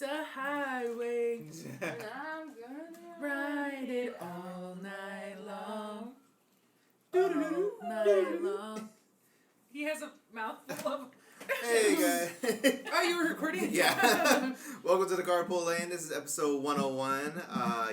It's a highway, and I'm gonna ride it all night long. All night long. He has a mouthful of... Hey guys. Oh, you were recording? Yeah. Welcome to the Carpoollane. This is episode 101.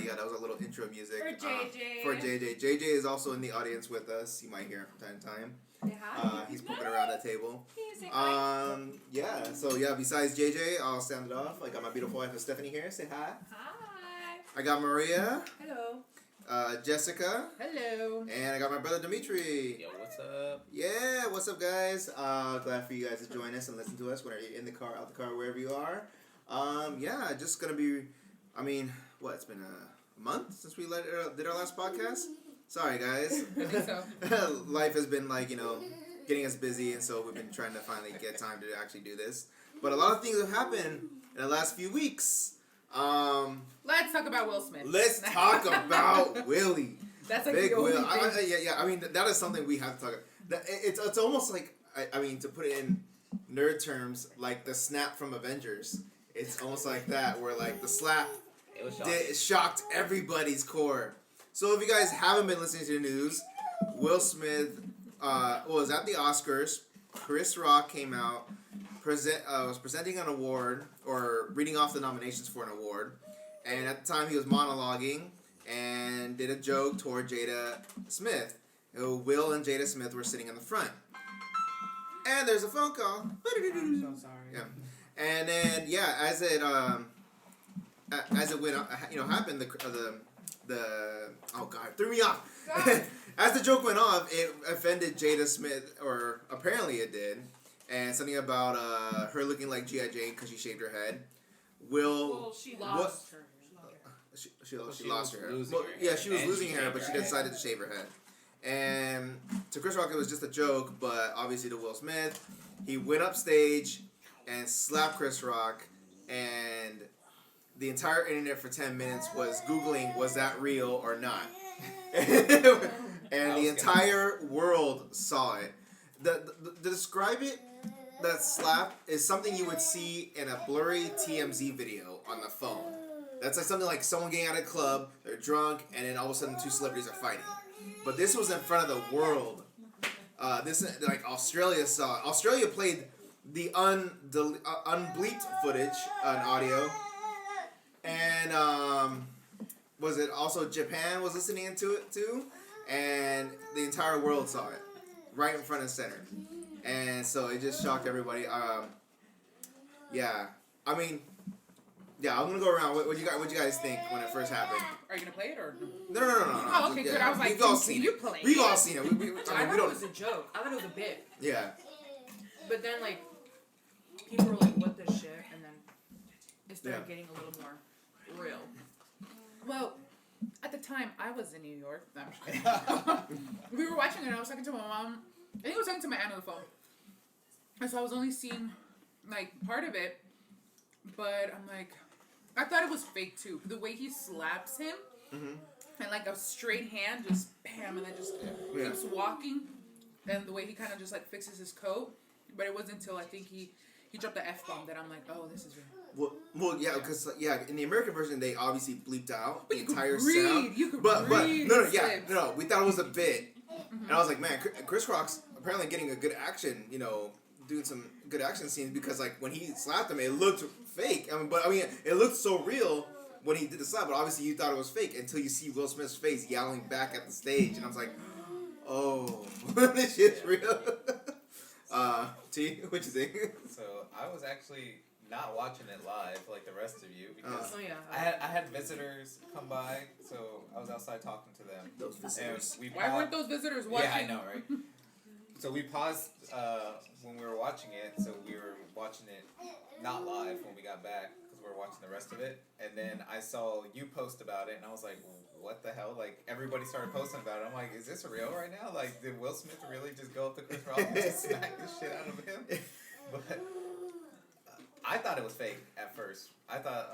Yeah, that was a little intro music. For JJ. For JJ. JJ is also in the audience with us. You might hear him from time to time. Say hi. He's poking around the table. Say hi. Yeah, so yeah, besides JJ, I'll sound it off. I got my beautiful wife Stephanie here. Say hi. Hi. I got Maria. Hello. Jessica. Hello. And I got my brother Dimitri. Yo, what's up? Yeah, what's up, guys? Glad for you guys to join us and listen to us whenever you're in the car, out the car, wherever you are. Yeah, just gonna be. I mean, what? It's been a month since we did our last podcast. Sorry, guys. I think so. Life has been getting us busy, and so we've been trying to finally get time to actually do this. But a lot of things have happened in the last few weeks. Let's talk about Will Smith. Let's talk about Willie. That's like Big the only Will. thing. Yeah. I mean, that is something we have to talk about. It's almost like, I mean, to put it in nerd terms, like the snap from Avengers. It's almost like that, where like the slap shocked everybody's core. So if you guys haven't been listening to the news, Will Smith was at the Oscars. Chris Rock came out, was presenting an award, or reading off the nominations for an award. And at the time, he was monologuing and did a joke toward Jada Smith. Will and Jada Smith were sitting in the front. And there's a phone call. I'm so sorry. Yeah. And then, yeah, as it went, happened, the oh God, it threw me off. As the joke went off, it offended Jada Smith, or apparently it did, and something about her looking like G.I. Jane because she shaved her head. Well, she lost her. She lost her hair. Yeah, she was losing hair, but she decided to shave her head. And to Chris Rock, it was just a joke, but obviously to Will Smith, he went up stage and slapped Chris Rock, and the entire internet for 10 minutes was Googling, was that real or not? And the entire world saw it. To describe it, that slap is something you would see in a blurry TMZ video on the phone. That's like something like someone getting out of a club, they're drunk, and then all of a sudden two celebrities are fighting. But this was in front of the world. Australia saw it. Australia played the unbleeped footage on audio. And was it also Japan was listening to it too? And the entire world saw it. Right in front and center. And so it just shocked everybody. Yeah. I mean, yeah, I'm gonna go around. What you guys think when it first happened? Are you gonna play it or? No. Oh, okay, good. I was like, we've all seen you it. play We've it? all seen it. I thought it was a joke. I thought it was a bit. Yeah. But then, like, people were like, what the shit? And then it started getting a little more real. Well, at the time, I was in New York. No, I'm just kidding. We were watching it, and I was talking to my mom. I think I was talking to my aunt on the phone. And so I was only seeing, like, part of it. But I'm like, I thought it was fake, too. The way he slaps him, and, like, a straight hand, just bam, and then just keeps walking. And the way he kind of just, like, fixes his coat. But it wasn't until I think he dropped the F-bomb that I'm like, oh, this is real. Well, yeah, because in the American version they obviously bleeped out the entire read. sound. You could but read. No. We thought it was a bit, and I was like, man, Chris Rock's apparently getting a good action, doing some good action scenes because like when he slapped him, it looked fake. It looked so real when he did the slap, but obviously you thought it was fake until you see Will Smith's face yelling back at the stage, and I was like, oh, this shit's real. T, what you think? So I was actually not watching it live like the rest of you because Oh, I had visitors come by, so I was outside talking to them. Those visitors. Why weren't those visitors watching? Yeah, I know, right? So we paused when we were watching it, so we were watching it not live when we got back because we were watching the rest of it, and then I saw you post about it, and I was like, what the hell? Like, everybody started posting about it. I'm like, is this real right now? Like, did Will Smith really just go up to Chris Rock and just smack the shit out of him? But I thought it was fake at first. I thought,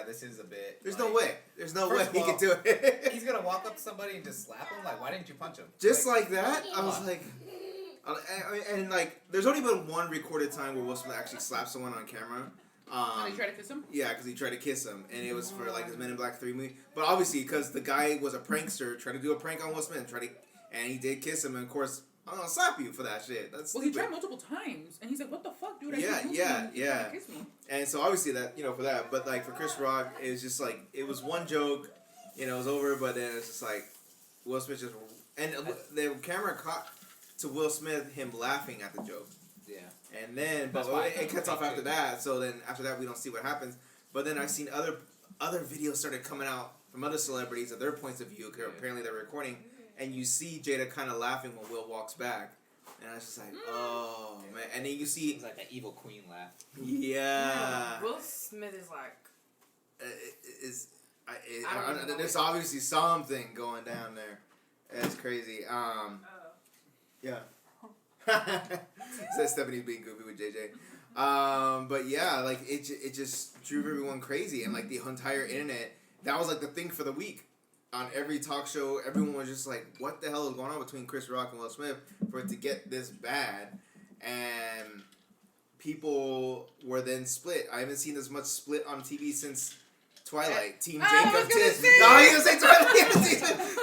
this is a bit. There's like, no way. There's no way he all, could do it. He's gonna walk up to somebody and just slap him? Like, why didn't you punch him? Just like that? I was like... And there's only been one recorded time where Will Smith actually slapped someone on camera. Did he try to kiss him? Yeah, because he tried to kiss him, and it was for like his Men in Black 3 movie. But obviously, because the guy was a prankster, tried to do a prank on Will Smith, and he did kiss him, and of course, I'm gonna slap you for that shit. That's well, stupid. he tried multiple times, and he's like, "What the fuck, dude? I Yeah, can't yeah. Kiss me." And so obviously that, for that, but like for Chris Rock, it was just like, it was one joke, it was over, but then it's just like, Will Smith just, and the camera caught to Will Smith, him laughing at the joke. Yeah. And then, but it cuts off after that, so then after that we don't see what happens. But then I've seen other videos started coming out from other celebrities of their points of view, apparently they're recording, and you see Jada kind of laughing when Will walks back. And I was just like, oh, man. And then you see... It's like that evil queen laugh. Yeah. Will Smith is like... There's obviously something going down there. It's crazy. Yeah. Says Stephanie's being goofy with JJ. But yeah, like, it just drove everyone crazy. And, like, the entire internet, that was, like, the thing for the week. On every talk show, everyone was just like, what the hell is going on between Chris Rock and Will Smith for it to get this bad? And people were then split. I haven't seen as much split on TV since Twilight. Team Jacob.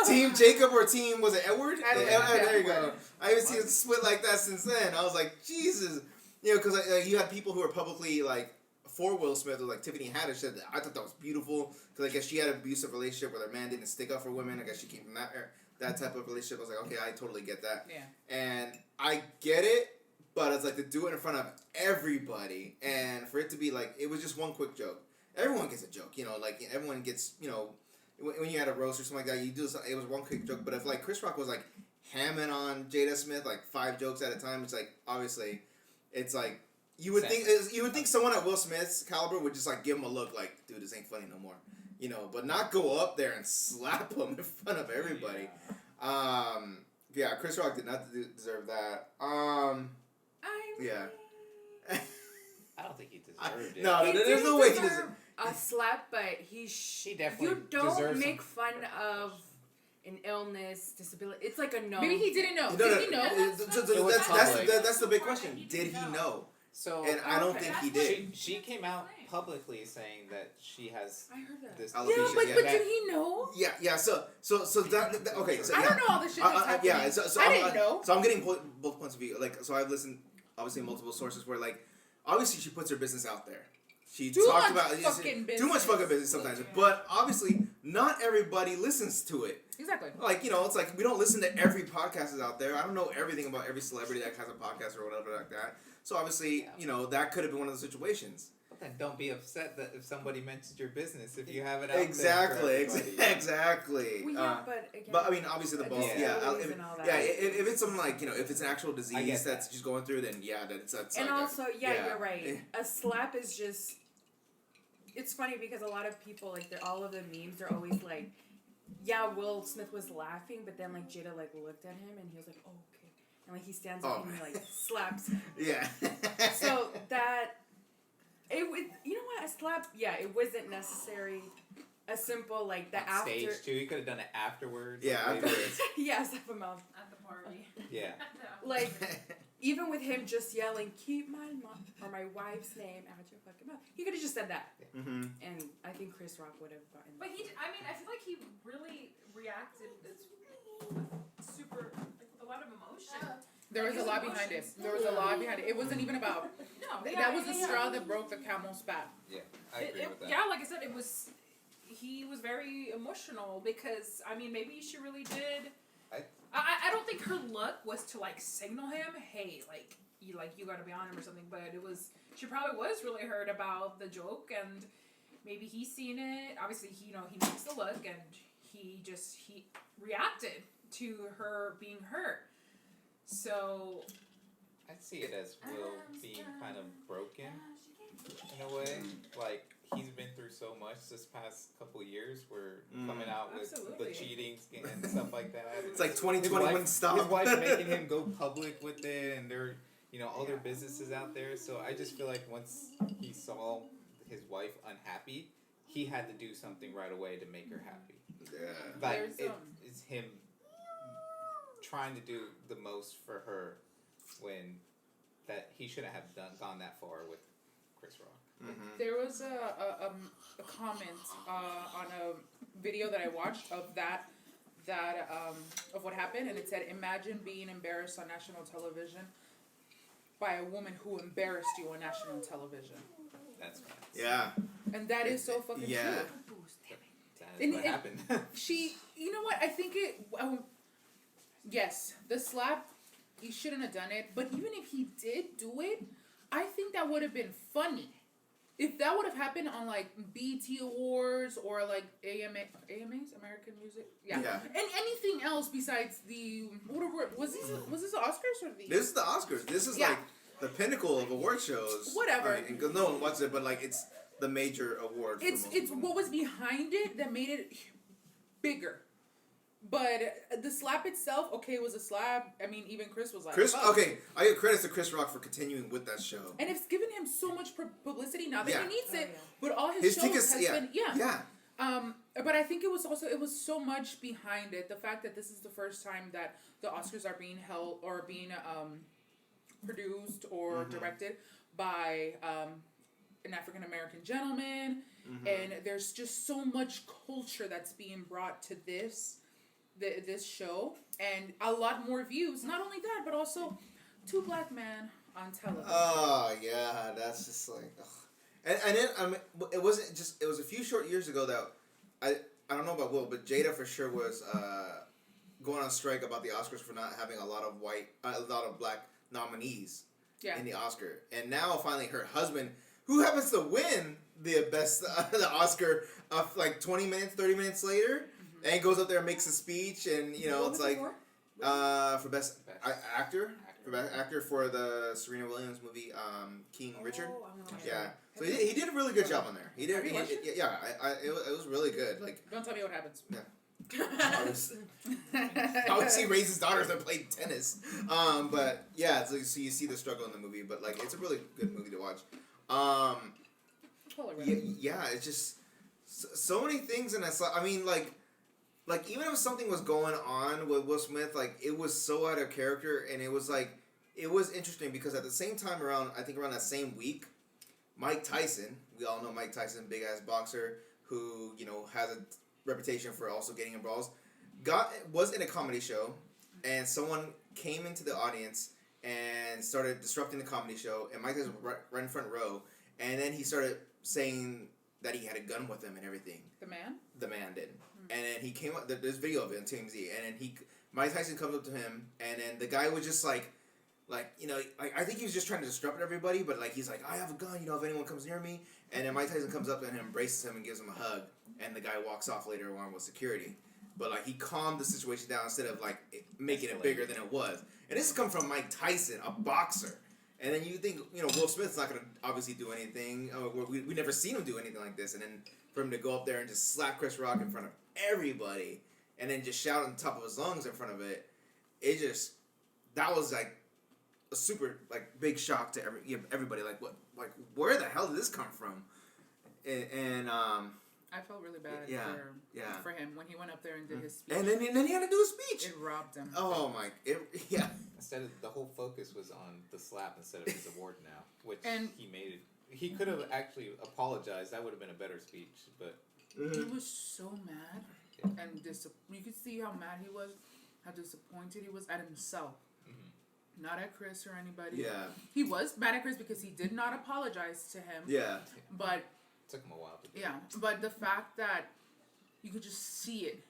Team Jacob or Team, was it Edward? There you go. I haven't seen it split like that since then. I was like, Jesus. Because you had people who were publicly like, for Will Smith, like Tiffany Haddish said, I thought that was beautiful because I guess she had an abusive relationship where her man didn't stick up for women. I guess she came from that type of relationship. I was like, okay, I totally get that. Yeah. And I get it, but it's like to do it in front of everybody and for it to be like, it was just one quick joke. Everyone gets a joke, like everyone gets, when you had a roast or something like that, you do it was one quick joke. But if like Chris Rock was like hamming on Jada Smith like 5 jokes at a time, it's like obviously, it's like. You would think someone at Will Smith's caliber would just like give him a look like, dude, this ain't funny no more, but not go up there and slap him in front of everybody. Yeah, Chris Rock did not deserve that. Yeah. I don't think he deserved it. No, there's no way he deserved a slap, but he definitely you don't deserves make fun of an illness, disability. It's like a no. Maybe he didn't know. No, Did he know? That's the big question. Did he know? So, and I don't think he did. She came out publicly saying that she has this. Yeah, but did he know? Yeah. So that okay. So I don't know all this shit that's happening. Yeah. So I didn't know. So I'm getting both points of view. Like, so I've listened obviously multiple sources where like obviously she puts her business out there. She talked about too much fucking business sometimes, but obviously not everybody listens to it. Exactly. Like, it's like we don't listen to every podcast that's out there. I don't know everything about every celebrity that has a podcast or whatever like that. So obviously, that could have been one of the situations. But then don't be upset that if somebody mentions your business if you have it out exactly, there. Exactly. Well, yeah, but again, I mean, obviously the balls. If it's something like if it's an actual disease that's just going through, then that's. And like also, you're right. A slap is just. It's funny because a lot of people like all of the memes are always like, yeah, Will Smith was laughing, but then like Jada like looked at him and he was like, oh, okay. And like he stands up and he like slaps him. Yeah. So that it would, a slap. Yeah, it wasn't necessary. A simple like the after. Stage too. You could have done it afterwards. Yeah. Afterwards. Yeah, slap him out at the party. Yeah. Like even with him just yelling, "Keep my mom or my wife's name out your fucking mouth," he could have just said that. Mm-hmm. And I think Chris Rock would have gotten. But I feel like he really reacted super. A lot of emotion. There was a lot behind it. It wasn't even about. That was the straw that broke the camel's back. Yeah, I agree with that. Yeah, like I said, he was very emotional because maybe she really did. I don't think her look was to like signal him, hey, you got to be on him or something. But she probably was really hurt about the joke, and maybe he's seen it. Obviously, he makes the look, and he reacted to her being hurt. So I see it as Will being kind of broken in a way. Like he's been through so much this past couple years. Where coming out with the cheating and stuff like that. It's like 2021 stuff. His wife making him go public with it, and they're all their businesses out there. So I just feel like once he saw his wife unhappy, he had to do something right away to make her happy. Yeah. Like it's him trying to do the most for her when that he shouldn't have gone that far with Chris Rock. There was a comment on a video that I watched of that of what happened, and it said, "Imagine being embarrassed on national television by a woman who embarrassed you on national television." That's right. Yeah. And that is so fucking true. That's what happened. You know what? I think yes, the slap, he shouldn't have done it. But even if he did do it, I think that would have been funny. If that would have happened on like BET Awards or like AMAs, American Music, yeah, and anything else besides was this the Oscars or the? This is the Oscars. This is like the pinnacle of award shows. Whatever. Because no one watches it, but like it's the major award. It's what was behind it that made it bigger. But the slap itself, okay, it was a slap. I mean, even Chris was like, okay, I give credits to Chris Rock for continuing with that show. And it's given him so much publicity now that he needs it. Yeah. But all his shows has been, Yeah. But I think it was so much behind it. The fact that this is the first time that the Oscars are being held or being produced or directed by an African American gentleman, and there's just so much culture that's being brought to this show, and a lot more views. Not only that, but also 2 black men on television. Oh yeah, that's just like, ugh. And then it wasn't just. It was a few short years ago that I don't know about Will, but Jada for sure was going on strike about the Oscars for not having a lot of black nominees in the Oscar, and now finally her husband, who happens to win the the Oscar, like 20 minutes, 30 minutes later. And he goes up there and makes a speech, and it's like for best actor for the Serena Williams movie King Richard. Yeah, so he did a really good job on there. He did. It was really good. Like, don't tell me what happens. Yeah. Obviously, he raised his daughters that played tennis. But yeah, it's like, so you see the struggle in the movie, but like it's a really good movie to watch. It's just so many things, and I mean like even if something was going on with Will Smith, like it was so out of character, and it was interesting because at the same time around that same week, Mike Tyson, we all know Mike Tyson, big ass boxer who has a reputation for also getting in brawls, was in a comedy show, and someone came into the audience and started disrupting the comedy show, and Mike Tyson was right in front row, and then he started saying that he had a gun with him and everything. The man? The man did. And then he came up, there's video of it on TMZ, and then Mike Tyson comes up to him, and then the guy was just I think he was just trying to disrupt everybody, but like, he's like, I have a gun, if anyone comes near me, and then Mike Tyson comes up to him, embraces him, and gives him a hug, and the guy walks off later along with security. But like, he calmed the situation down instead of like making it bigger than it was. And this has come from Mike Tyson, a boxer. And then you think, Will Smith's not going to obviously do anything. We never seen him do anything like this. And then for him to go up there and just slap Chris Rock in front of everybody and then just shout on the top of his lungs in front of it, that was like a super like big shock to everybody. Like, what? Like, where the hell did this come from? And I felt really bad for him when he went up there and did his speech. And then he had to do a speech. It robbed him. Oh my! Instead of the whole focus was on the slap instead of his award now, which he made it. He could have actually apologized. That would have been a better speech, but he was so mad, and you could see how mad he was, how disappointed he was at himself, not at Chris or anybody. Yeah, he was mad at Chris because he did not apologize to him. Yeah, but. Took him a while to do. Yeah, but the fact that you could just see it,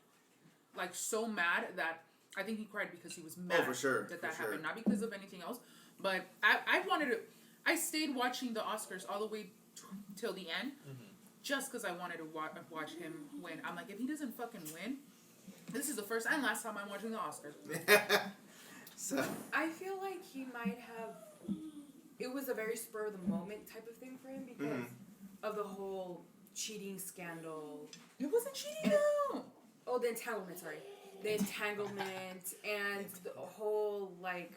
like so mad that I think he cried because he was mad that happened, not because of anything else. But I stayed watching the Oscars all the way till the end, just because I wanted to watch him win. I'm like, if he doesn't fucking win, this is the first and last time I'm watching the Oscars. So I feel like he might have. It was a very spur of the moment type of thing for him because. Of the whole cheating scandal. It wasn't cheating, though. Oh, the entanglement, sorry. The entanglement and the whole, like,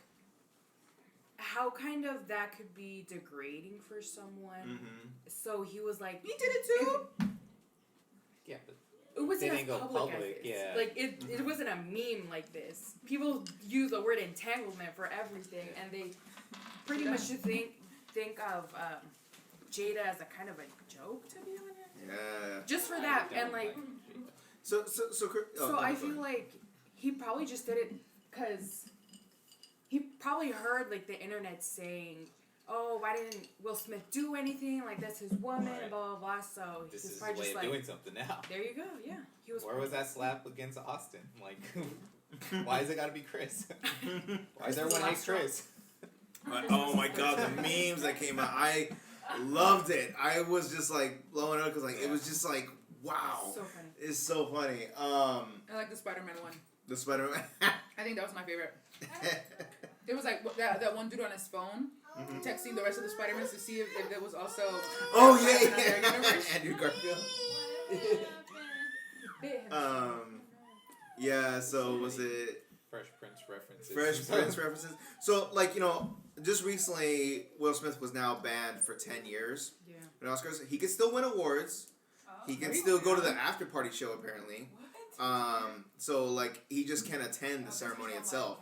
how kind of that could be degrading for someone. So he was like... He did it, too? Yeah, but... It wasn't as public as this. Yeah. Like, it wasn't a meme like this. People use the word entanglement for everything, and they pretty much should think of... Jada as a kind of a joke, to be honest. Yeah. Just for that, and like. So I feel like he probably just did it because he probably heard like the internet saying, "Oh, why didn't Will Smith do anything? Like that's his woman, Right. blah blah blah." So This he's is his probably way just of like, doing something now. "There you go, yeah." He was. Where was that slap against Austin? Like, why is it gotta be Chris? Why does everyone hate Chris? Oh my god, the memes that came out, I loved it. I was just like blowing up because like it was just like wow, So funny. it's so funny. I like the Spider-Man one. The Spider-Man. I think that was my favorite. There was like that one dude on his phone texting the rest of the Spider-Mans to see if there was also. Oh in yeah, their universe. Andrew Garfield. Yeah. So was it Fresh Prince references. Fresh Prince references? So like just recently, Will Smith was now banned for 10 years. Yeah. At Oscars, he can still win awards. He can still go to the after party show apparently. So like he just can't attend the ceremony itself.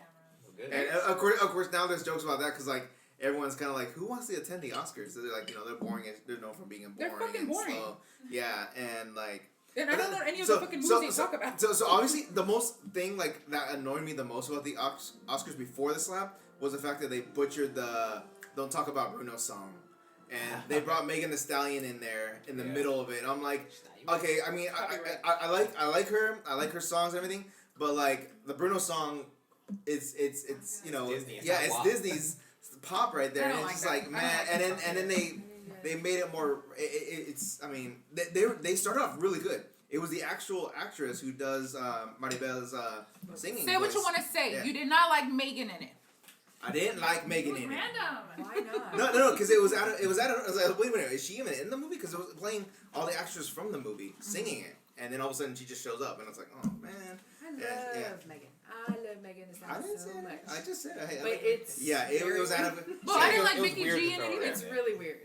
Good. And of course, now there's jokes about that because like everyone's kind of like, who wants to attend the Oscars? So they're like, they're boring. They're known for being boring. They're fucking and boring. slow. Yeah, and like. And I don't know any of the fucking movies they talk about. So obviously the most thing like that annoyed me the most about the Oscars before the slap was the fact that they butchered the "Don't Talk About Bruno" song, and they brought Megan Thee Stallion in there in the middle of it. And I'm like, okay, I mean, I like her, I like her songs and everything, but like the Bruno song, it's Disney, it's Disney's pop right there, and it's just like man, and then they made it more. It's I mean they started off really good. It was the actual actress who does Maribel's singing. Say what you want to say. Yeah. You did not like Megan in it. I didn't like Megan in it. Random. Why not? No, because it was I was like, wait a minute, is she even in the movie? Because it was playing all the actors from the movie singing it, and then all of a sudden she just shows up, and I was like, oh man. I love Megan. I love Megan Thee I didn't Stallion say so that. much. I just said But it's it was out of. Well, I didn't like it was Mickey weird G to in throw it her either. in It's there. really weird.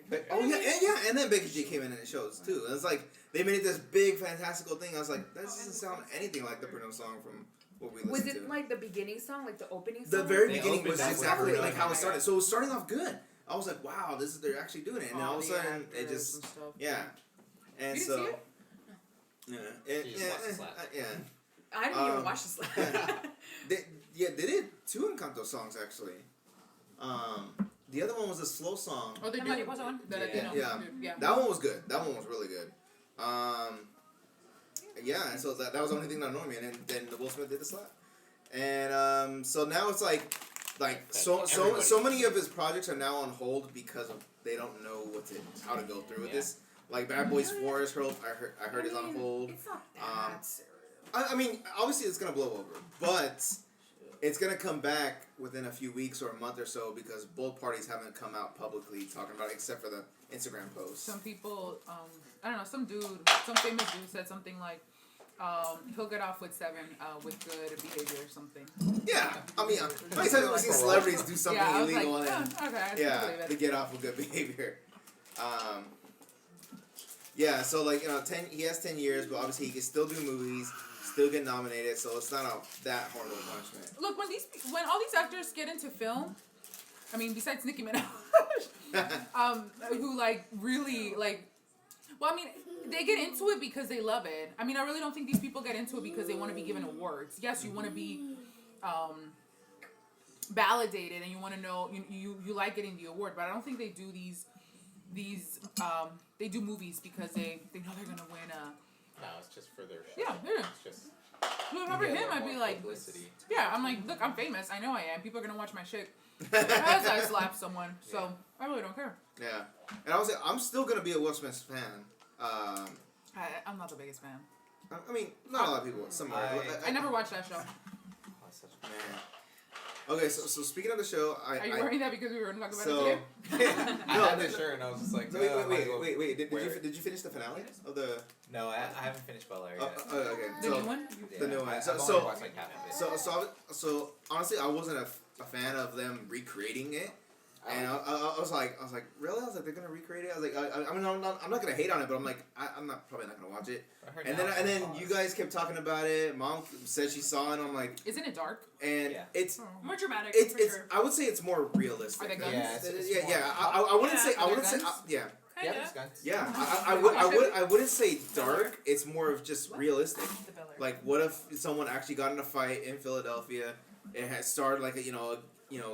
And then Becky G came in and it shows too. And it's like they made it this big fantastical thing. I was like, that doesn't sound anything like the Bruno song from what we listened Was to. it like the beginning song, like the opening song? The very They beginning opened was that exactly with like how it Bruno. started. So it was starting off good. I was like, wow, they're actually doing it. And then all of a sudden it just yeah. And You didn't so see it? yeah, You just watched the slap. yeah. I didn't even watch this. They did two Encanto songs actually. The other one was a slow song. Oh, they Somebody did. was on? The Latino Yeah. dude, yeah. That one was good. That one was really good. Yeah, and so that was the only thing that annoyed me. And then Will Smith did the slap. And so now it's like so many of his projects are now on hold because of they don't know how to go through with this. Like Bad Boys 4 is I heard is on hold. It's not that serious. I mean, obviously it's gonna blow over, but it's gonna come back within a few weeks or a month or so because both parties haven't come out publicly talking about it except for the Instagram posts. Some people, I don't know, some famous dude said something like, he'll get off with 7 with good behavior or something. Yeah, I mean, how many times have we seen celebrities do something Yeah, I was illegal like, and okay, I yeah, believe it. to get off with good behavior. Yeah, so like he has 10 years, but obviously he can still do movies, still get nominated, so it's not that horrible punishment. Look, when all these actors get into film, I mean, besides Nicki Minaj, who like really like, well, I mean, they get into it because they love it. I mean, I really don't think these people get into it because they want to be given awards. Yes, you want to be validated and you want to know you like getting the award, but I don't think they do these they do movies because they know they're gonna win a. No, it's just for their show. Yeah. It's just. Well, if I were get a him, little I'd be more like, publicity. yeah, I'm like, look, I'm famous. I know I am. People are gonna watch my shit as I slap someone. So I really don't care. Yeah, and I was I'm still gonna be a Will Smith fan. I'm not the biggest fan. I mean, not a lot of people. Some are. I never watched that show. Oh, such a Man. Okay, so speaking of the show, Are you worried that because we were going to talk about so it today? I had this shirt and I was just like, wait. Did wear you it. did you finish the finale of the? No, I haven't finished Bel Air Oh, yet. okay. The So new one? the new one. I've So- only so- watched like half of it. so honestly, I wasn't a fan of them recreating it. And I was like, really? I was like, they're gonna recreate it. I was like, I mean, I'm not gonna hate on it, but I'm like, I'm probably not gonna watch it. I heard And now then it's on you pause. guys kept talking about it. Mom said she saw it. And I'm like, Isn't it dark? and Yeah. it's More dramatic, it's for it's. sure. I would say it's more realistic. Are they guns? Yeah, it's Yeah. more- I wouldn't Yeah. say. I Are wouldn't there say. guns? Yeah. Yeah, yeah. there's guns. Yeah, Oh, I wouldn't say dark. It's more of just realistic. The Bel Air. Like, what if someone actually got in a fight in Philadelphia? It had started like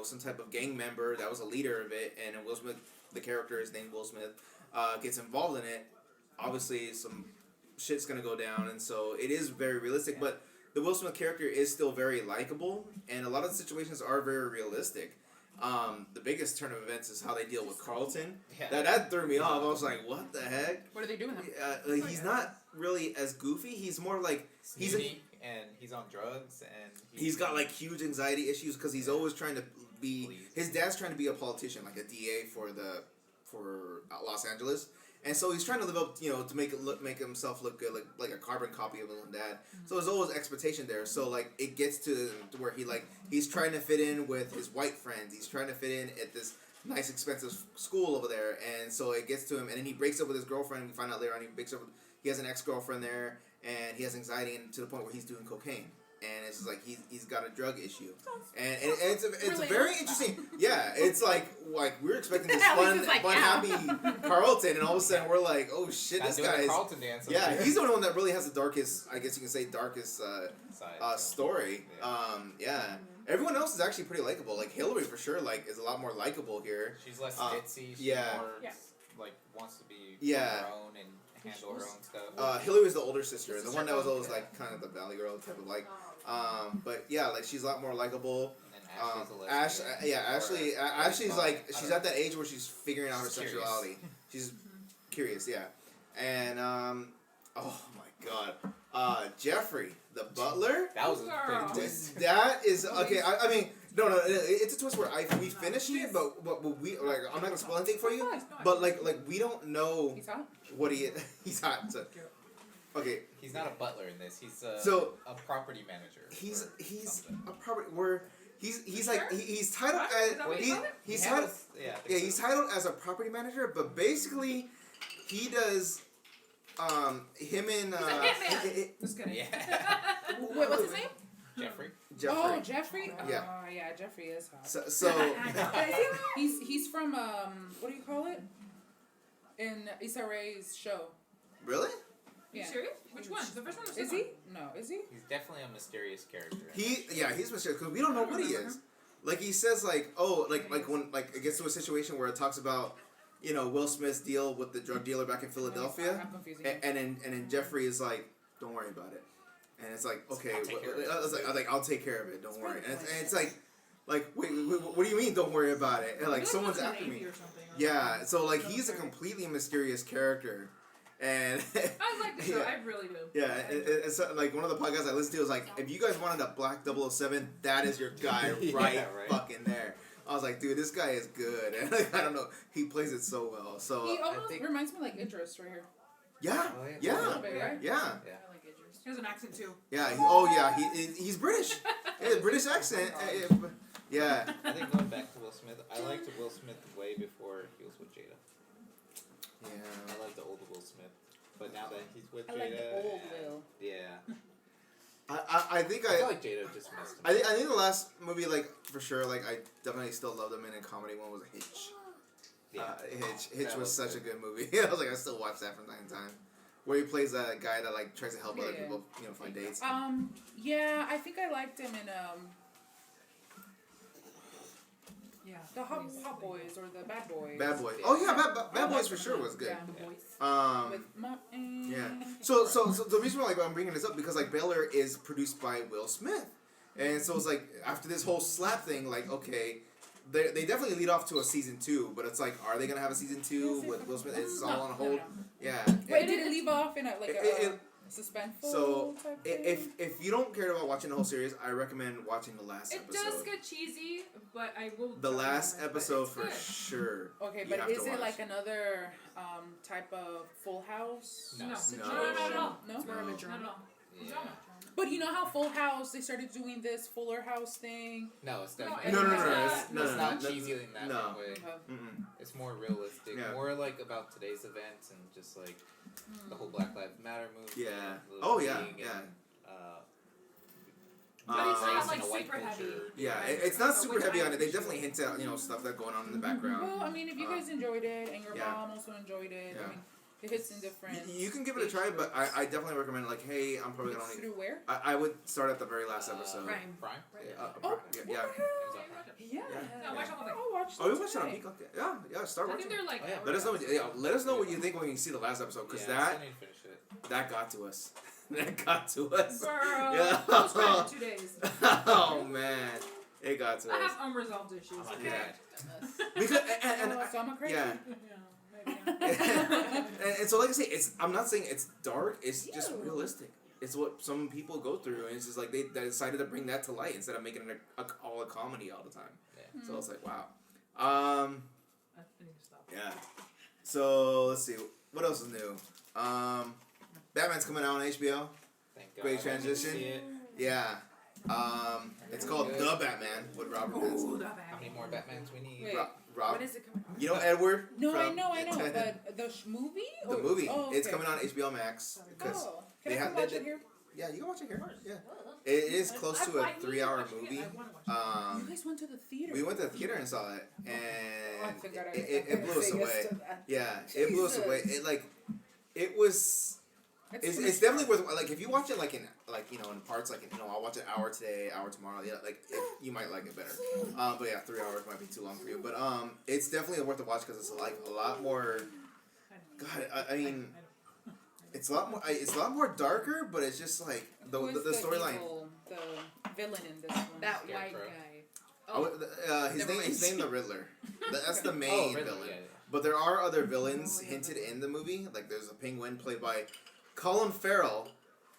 some type of gang member that was a leader of it, and Will Smith, the character is named Will Smith, gets involved in it. Obviously, some shit's gonna go down, and so it is very realistic. Yeah. But the Will Smith character is still very likable, and a lot of the situations are very realistic. The biggest turn of events is how they deal with Carlton. Yeah. That threw me off. I was like, what the heck? What are they doing? He's not really as goofy. He's more like he's Snooty, and he's on drugs, and he's got like huge anxiety issues because he's always trying to be. Please. His dad's trying to be a politician, like a DA for Los Angeles, and so he's trying to live up, to make himself look good, like a carbon copy of his own dad. So there's always expectation there. So like it gets to where he's trying to fit in with his white friends. He's trying to fit in at this nice expensive school over there, and so it gets to him, and then he breaks up with his girlfriend. And we find out later on he has an ex-girlfriend there, and he has anxiety, and to the point where he's doing cocaine. And it's just like he's got a drug issue, and it's a very interesting. Yeah, it's like we're expecting this fun, happy Carlton, and all of a sudden we're like, oh shit, this guy is. Carlton dance. Yeah, he's the only one that really has the darkest, I guess you can say, Side. story. Yeah. Everyone else is actually pretty likable. Like Hillary for sure, is a lot more likable here. She's less ditzy. She's yeah. more wants to be Yeah. on her own and handle her own stuff. Hillary was the older sister, the one that was always kind of the valley girl type of but yeah, she's a lot more likable. And Ashley's a lesbian. Ashley's she's at that age where she's figuring out her sexuality. She's curious, yeah. And oh my god, Jeffrey, the butler. That was a big twist. That is okay. I mean, no, it's a twist where we finished it, but we I'm not gonna spoil anything for you. But we don't know what he's hot. So, okay. He's not a butler in this. He's a property manager. He's a property where he's titled as he's titled as a property manager, but basically he does him and Just kidding. Yeah. Wait, what's his name? Jeffrey. Oh, Jeffrey. Yeah. Oh, yeah, Jeffrey is hot. So he's from what do you call it? In Issa Rae's show. really? You serious? Which one? The first one or the Is second he? No, is he? He's definitely a mysterious character. He's mysterious because we don't know what he is. Like he says when it gets to a situation where it talks about Will Smith's deal with the drug dealer back in Philadelphia, I'm confusing. and then Jeffrey is like, don't worry about it, and it's like, okay, I was like, I'll take care of it, don't worry, and it's like wait, what do you mean don't worry about it? And someone's after me. Yeah, so he's a completely mysterious character. And I like the show. I really do. Yeah, it's one of the podcasts I listened to was if you guys wanted a black 007, that is your guy right fucking there. I was like, dude, this guy is good. And I don't know, he plays it so well. So he almost reminds me like Idris right here. Yeah, yeah, A little bit, right? yeah. I like Idris. He has an accent too. Yeah, he's British. Yeah, British accent. Yeah. I think going back to Will Smith, I liked Will Smith way before he was with Jada. Yeah. I like the old Will Smith, but now that he's with Jada, I like the old Will. Yeah. I think I feel like Jada just messed him. I think the last movie for sure I definitely still loved him in a comedy one was Hitch. Yeah. Hitch was such a good movie. I was I still watch that from time to time. Where he plays a guy that tries to help other people find dates. Yeah, I think I liked him in the Hot Boys or the Bad Boys. Bad Boys. Oh yeah, Bad Boys for sure was good. Yeah, the boys. Yeah. So the reason why I'm bringing this up because Bel-Air is produced by Will Smith, and so it's after this whole slap thing, okay, they definitely lead off to a season 2, but it's are they gonna have a season 2 with Will Smith? It's all on hold. No. Yeah. Wait, did it leave off in a suspenseful? So type if you don't care about watching the whole series, I recommend watching the last episode. It does get cheesy, but I will. The last episode for sure. Okay, but is it another type of Full House? No. No. No. It's more of a drama. Yeah. But you know how Full House, they started doing this Fuller House thing? No, it's definitely No. It's not cheesy in that way. Mm-mm. It's more realistic, more about today's events and just the whole Black Lives Matter movement. Yeah. Oh yeah. Yeah. But it's not like white super heavy. culture. Yeah, Right. it's not So super which heavy I on it. They appreciate. definitely hint at, you know, stuff that's going on in the background. Well, I mean, if you guys enjoyed it and your yeah. mom also enjoyed it, Yeah. I mean, it hits in different. You can give it a try, but I definitely recommend like, hey, I'm probably gonna only. Through where? I would start at the very last episode. Prime. Prime? Oh, yeah. what yeah. the hell? Yeah. No, watch the whole thing. I'll watch Oh, we that watched it on tonight. Peacock. Yeah, start I watching. think they're like. Oh, yeah. Let us know. Let us know what you think when you see the last episode, because I need to finish it. that got to us. That got to us. Girl. Yeah. I was crying for 2 days. Oh man, it got to I us. have unresolved issues. Oh, Okay. Yeah. Because and Oh, so I'm a crazy. yeah. Maybe. and so like I say, I'm not saying it's dark. It's just Ew. realistic. It's what some people go through, and it's just like they decided to bring that to light instead of making it all a comedy all the time. Yeah. So it's like wow. I need to stop. Yeah. So let's see what else is new. Batman's coming out on HBO. Thank God. Great I didn't transition. see it. Yeah. It's called The Batman with Robert Pattinson. Ooh, that How many bad. more Batmans we need? Wait. Rob, When is it coming out? you know Edward? No, I from- know, but the movie? The Or- movie. Oh, It's okay. coming on HBO Max because Oh, they can I have- come watch they- it here? yeah, you can watch it here. Yeah, it is close to a 3-hour movie. You guys went to the theater. We went to the theater and saw it, Oh, I and forgot I it blew us say yes away. to that. Yeah, it blew us Jesus. away. It was. It's definitely worth like if you watch it like in parts like I'll watch it hour today, hour tomorrow. Yeah, you might like it better. But yeah, 3 hours might be too long for you. But it's definitely worth a watch because it's like a lot more. God, I mean, it's a lot more darker, but it's just like the Who is storyline. The villain in this one. That Scarecrow. white guy. His Never name is mind. the Riddler. That's the main Oh, really? villain. Yeah. But there are other villains hinted in the movie. Like there's a penguin played by Colin Farrell.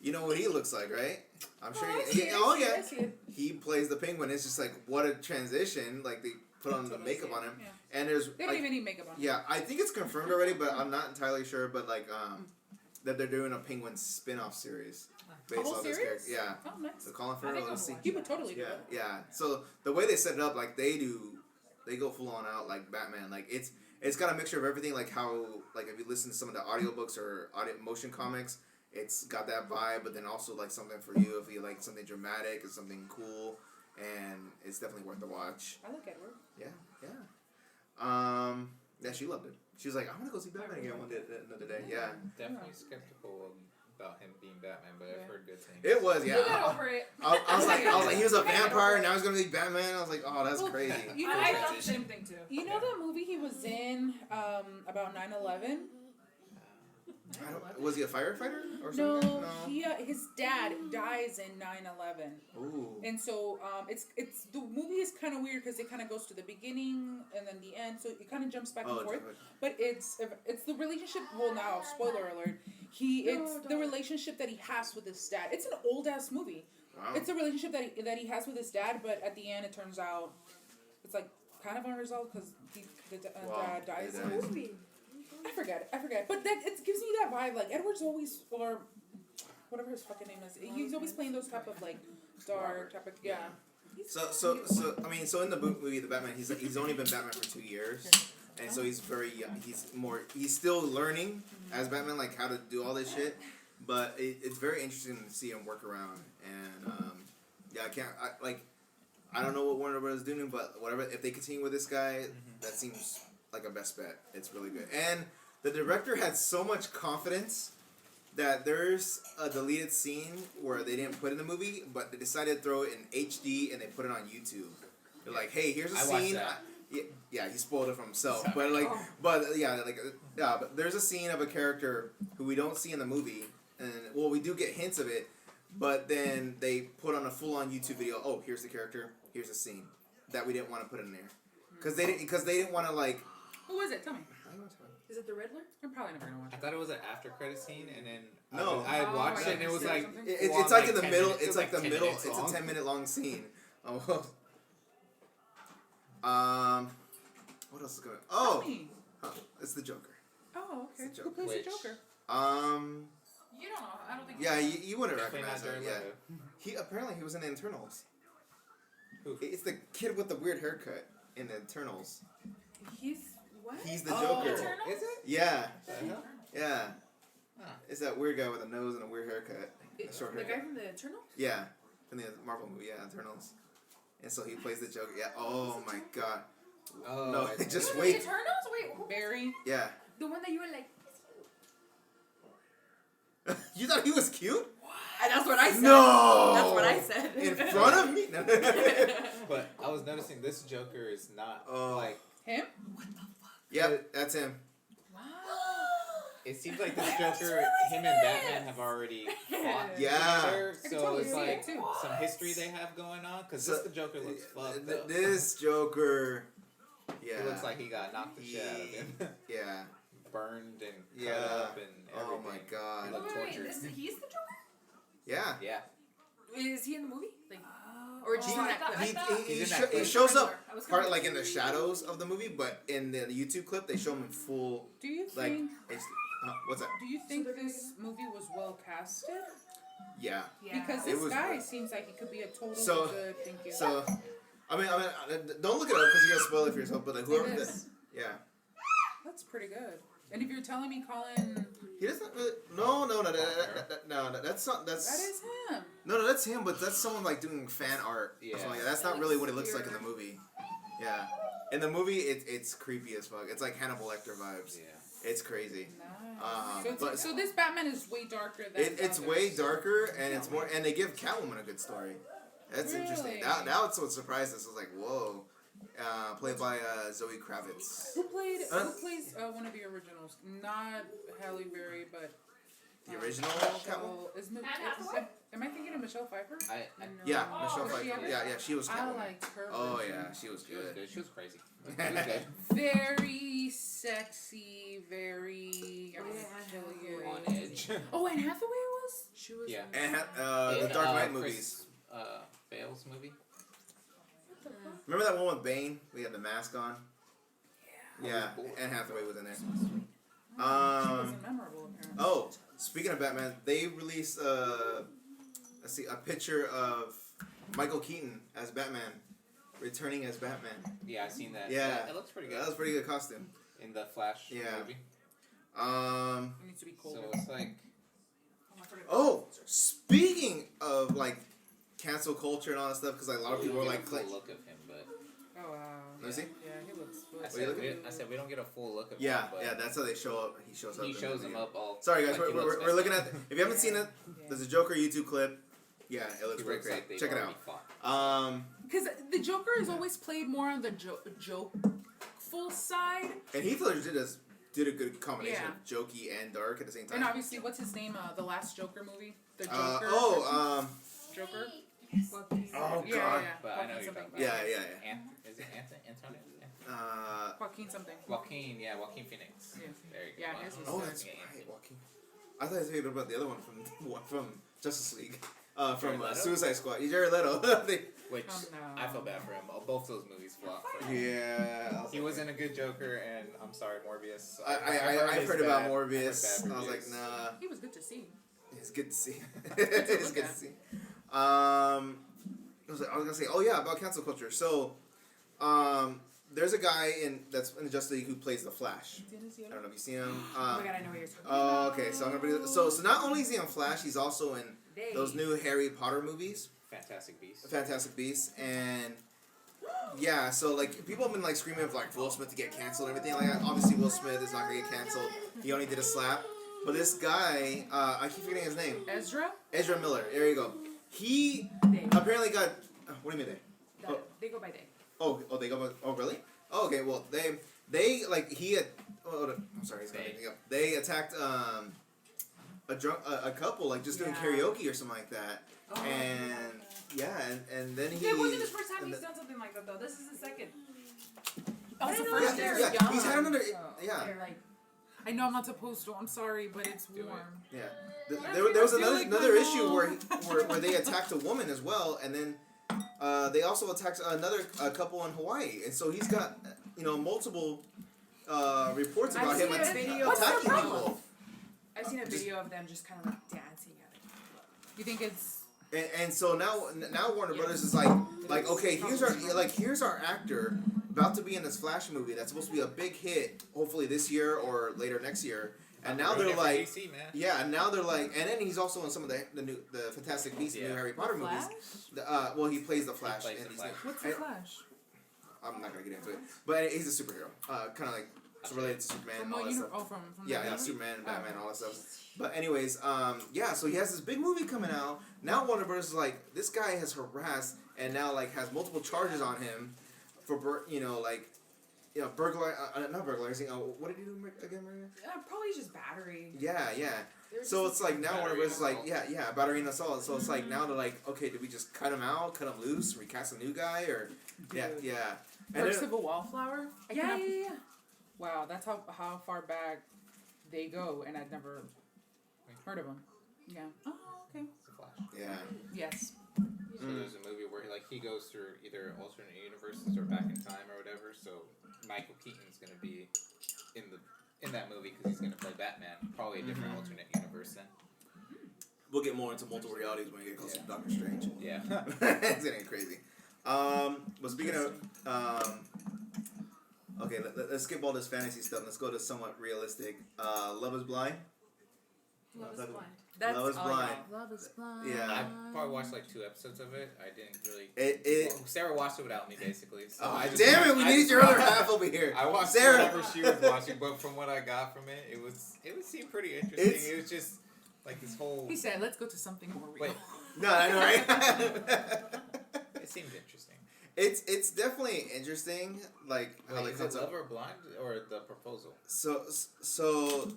You know what he looks like, right? I'm sure. I see it. He plays the penguin. It's just like what a transition. Like they put on the makeup on him, Yeah. and there's They don't even need makeup on. yeah. I think it's confirmed already, but I'm not entirely sure. But that they're doing a penguin spin-off series based whole on this series? character. Yeah. Oh, nice. So Colin I Farrell. think Let's see. I'm You would totally do Yeah, it. yeah. So the way they set it up, like they go full on out like Batman. Like it's got a mixture of everything. Like how like if you listen to some of the audiobooks or audio motion comics, it's got that vibe. But then also like something for you if you like something dramatic and something cool, and it's definitely worth the watch. I like Edward. Yeah. Yeah, she loved it. She was like, I want to go see Batman again another day. Yeah. Definitely skeptical about him being Batman, but I've heard good things. It was, You got yeah. over it. I was like, he was a vampire, now he's gonna be Batman. I was like, oh, that's Well, crazy. You know, I thought the same thing too. you know that movie he was in about 9/11? Was he a firefighter or No, something? he his dad dies in 9/11, Ooh. and so it's the movie is kind of weird because it kind of goes to the beginning and then the end, so it kind of jumps back and forth. But it's the relationship. Well, now spoiler alert. It's the relationship that he has with his dad. It's an old ass movie. Wow. It's a relationship that he has with his dad, but at the end it turns out it's like kind of unresolved because the dad dies. He dies. Movie. I forget. But that it gives me that vibe. Like Edward's always, or whatever his fucking name is, he's always playing those type of like dark type of So in the movie, the Batman, he's only been Batman for 2 years, and so he's very young. He's still learning as Batman, like how to do all this shit. But it's very interesting to see him work around, and I don't know what Warner Bros. is doing, but whatever. If they continue with this guy, that seems like a best bet. It's really good, and the director had so much confidence that there's a deleted scene where they didn't put in the movie, but they decided to throw it in HD and they put it on YouTube. They're like, "Hey, here's a scene." That. Yeah, he spoiled it for himself, but but there's a scene of a character who we don't see in the movie, and we do get hints of it, but then they put on a full-on YouTube video. Oh, here's the character. Here's a scene that we didn't want to put in there because they didn't want to like. Who is it? Tell me. Is it the Riddler? I'm probably never gonna watch I it. thought it was an after credit scene, and then No. I had watched it, and it was like It's like in the 10 middle. minutes. It's like the 10 middle. minutes It's a long. 10-minute long scene. Oh. What else is going? Tell Oh, me. it's the Joker. Oh, okay. It's a Who joke. plays Which- the Joker? You don't know. I don't think. Yeah, you wouldn't Definitely recognize not him. Jared Yeah, he was in the Internals. Who? It's the kid with the weird haircut in the Internals. He's what? He's the Oh, Joker. Eternals? is it? Yeah, The hell? yeah. Huh. It's that weird guy with a nose and a weird haircut. A short The guy haircut. from the Eternal? Yeah. in the Marvel movie. Yeah, Eternals. And so he plays the Joker. Yeah. Oh my God. Oh, No, just The wait. Eternals? Wait, who? Barry. Yeah. The one that you were like, You thought he was cute? that's what I said. No. That's what I said. In front of me? No. But I was noticing this Joker is not like. Him? Yep, that's him. Wow. It seems like this Joker, him and Batman have already fought Yeah. each other, I can so totally it's see like it, too. some history they have going on. Because So, the Joker looks fucked up. This Joker. Yeah. It looks like he got knocked the shit out of him. Yeah. Burned and cut Yeah. up and everything. Oh my God. He looked tortured. He's the Joker? Yeah. Yeah. Is he in the movie? Like, or just He- in that clip? He's in that he clip. shows up I was part confused. like in the shadows of the movie, but in the YouTube clip they show him in full Do you like. think? What's that? Do you think this movie was well casted? Yeah. Yeah. Because It this was guy good. seems like he could be a totally So- good. Thank you. So, I mean, don't look it up because you're gonna spoil it for yourself. But like whoever, It is. yeah, That's pretty good. And if you're telling me Colin, he doesn't. Really, no, that's not. that is him. No, that's him. But that's someone like doing fan art. Yeah. Or something like that. That's not really what it looks like in the movie. Yeah, in the movie it's creepy as fuck. It's like Hannibal Lecter vibes. Yeah. It's crazy. Nice. So it's- So this Batman is way darker than. It's the way others. darker and it's more. And they give Catwoman a good story. That's interesting. Really? That's what surprised us. I was like, whoa. Played by Zoe Kravitz. Who plays Huh? one of the originals? Not Halle Berry, but The original Catwoman. Am I thinking of Michelle Pfeiffer? I Yeah, No. Michelle Was she Pfeiffer. ever? Yeah, she was I Catwoman. liked her. Oh version. yeah, she was She was good. good. She was crazy. She was good. Very sexy, very. I'm gonna kill you. On edge. Oh, Anne Hathaway was. She was. Yeah. And the In, Dark Knight Chris, movies. Bale's movie. Remember that one with Bane? We had the mask on. Yeah, Oh, boy. Anne Hathaway was in there. She wasn't memorable apparently. Oh, speaking of Batman, they released a picture of Michael Keaton as Batman, returning as Batman. Yeah, I seen that. Yeah. It looks pretty good. That was a pretty good costume. In the Flash Yeah. movie. It needs to be colder. So it's like. Oh, speaking of like cancel culture and all that stuff, because like, a lot of we people don't are get like, a full look of him, but Oh wow. Let me see. Yeah, he looks. I What are you said, looking I said we don't get a full look of yeah, him. But yeah, that's how they show up. He shows up. he in the shows movie. him up all. Sorry guys, like he looks we're looking messed at. up. If you haven't seen it, there's a Joker YouTube clip. Yeah, it looks He pretty looks great. like they've Check it already out. fought. Because the Joker is always played more on the joke full side, And Heath Ledger did a good combination Yeah. of jokey and dark at the same time. and obviously, what's his name? The last Joker movie, the Joker. Joker. Oh Yeah, god. yeah. But I know Joaquin you're something. talking Yeah, yeah. Is it Antonio? Joaquin something. Joaquin, yeah, Joaquin Phoenix. Yeah. There you go. Yeah, his was Oh, good. that's right, Joaquin. I thought I was thinking about the other one from Justice League, from Jared Leto? Suicide Squad. Jared Leto. Which no. I feel bad for him. Both those movies flopped for him. Yeah. He wasn't a good Joker, and I'm sorry, Morbius. I've heard about bad. Morbius. I've heard bad I was like, reviews. nah. He was good to see. It's good to see. to It's look good to at. see. I was gonna say, oh yeah, about cancel culture. So, there's a guy that's in the Justice League who plays the Flash. I don't know if you see him. Oh my god, I know what you're talking Oh, okay. So I'm gonna bring so not only is he on Flash, he's also in They- those new Harry Potter movies, Fantastic Beasts. Fantastic Beasts, and yeah. So like people have been like screaming of like Will Smith to get canceled and everything like that. Obviously Will Smith is not gonna get canceled. He only did a slap. But this guy, I keep forgetting his name. Ezra Miller. There you go. He They. apparently got. What do you mean they? That- They go by day. Oh, they go. Oh, really? Oh, okay. Well, they like he had. Oh, I'm sorry. He's They. up. They attacked a couple like just doing Yeah. karaoke or something like that, Oh, and yeah, and then he. It wasn't his first time and he's the- done something like that though. This is his second. Oh, it's the I first know, year. they're yeah, he's had young, another. so Yeah, They're like, I know I'm not supposed to. I'm sorry, but it's Do it. warm. yeah. Yeah, There was I feel another like issue my where they attacked a woman as well, and then they also attacked a couple in Hawaii, and so he's got multiple reports I've about him seen a video. attacking What's the people. I've seen a video of them just kind of like dancing at it. You think it's And so now Warner Brothers is like okay, here's our actor about to be in this Flash movie that's supposed to be a big hit, hopefully this year or later next year, And now they're like, DC, man. yeah, and now they're like, and then he's also in some of the Fantastic Beasts, new Harry Potter movies. Well, he plays the Flash. What's the Flash? I'm not gonna get into it, but he's a superhero, kind of like related to Superman and all that stuff. Oh, from yeah, Superman, and Batman, all that stuff. But anyways, yeah, so he has this big movie coming out. Now Warner Bros. Is like, this guy has harassed and now like has multiple charges on him for burglary. Not burglarizing. What did he do again, Maria? Probably just battery. Yeah. So it's like now Warner Bros. Is like, yeah, battery and assault. So it's like now they're like, okay, did we just cut him out, cut him loose, recast a new guy, or yeah. And Civil Wallflower? Yeah. Wow, that's how far back they go, and I'd never heard of them. Yeah. Oh, okay. It's a Flash. Yeah. Yes. So there's a movie where he goes through either alternate universes or back in time or whatever. So Michael Keaton's gonna be in that movie because he's gonna play Batman, probably a different alternate universe then. We'll get more into multiple realities when we get closer to Doctor Strange. Yeah. It's getting crazy. But speaking of, okay, let's skip all this fantasy stuff. Let's go to somewhat realistic. Love is Blind. Love is Blind. Love is Blind. Love is Blind. Yeah. I probably watched like 2 episodes of it. I didn't really. Sarah watched it without me, basically. So damn it! We need your other half over here. I watched Sarah. whatever she was watching, but from what I got from it, it seemed pretty interesting. It was just like this whole. He said, "Let's go to something more real." Wait. No, I know, right? It seemed interesting. It's definitely interesting, like how Wait, is it Love or Blind or The Proposal? So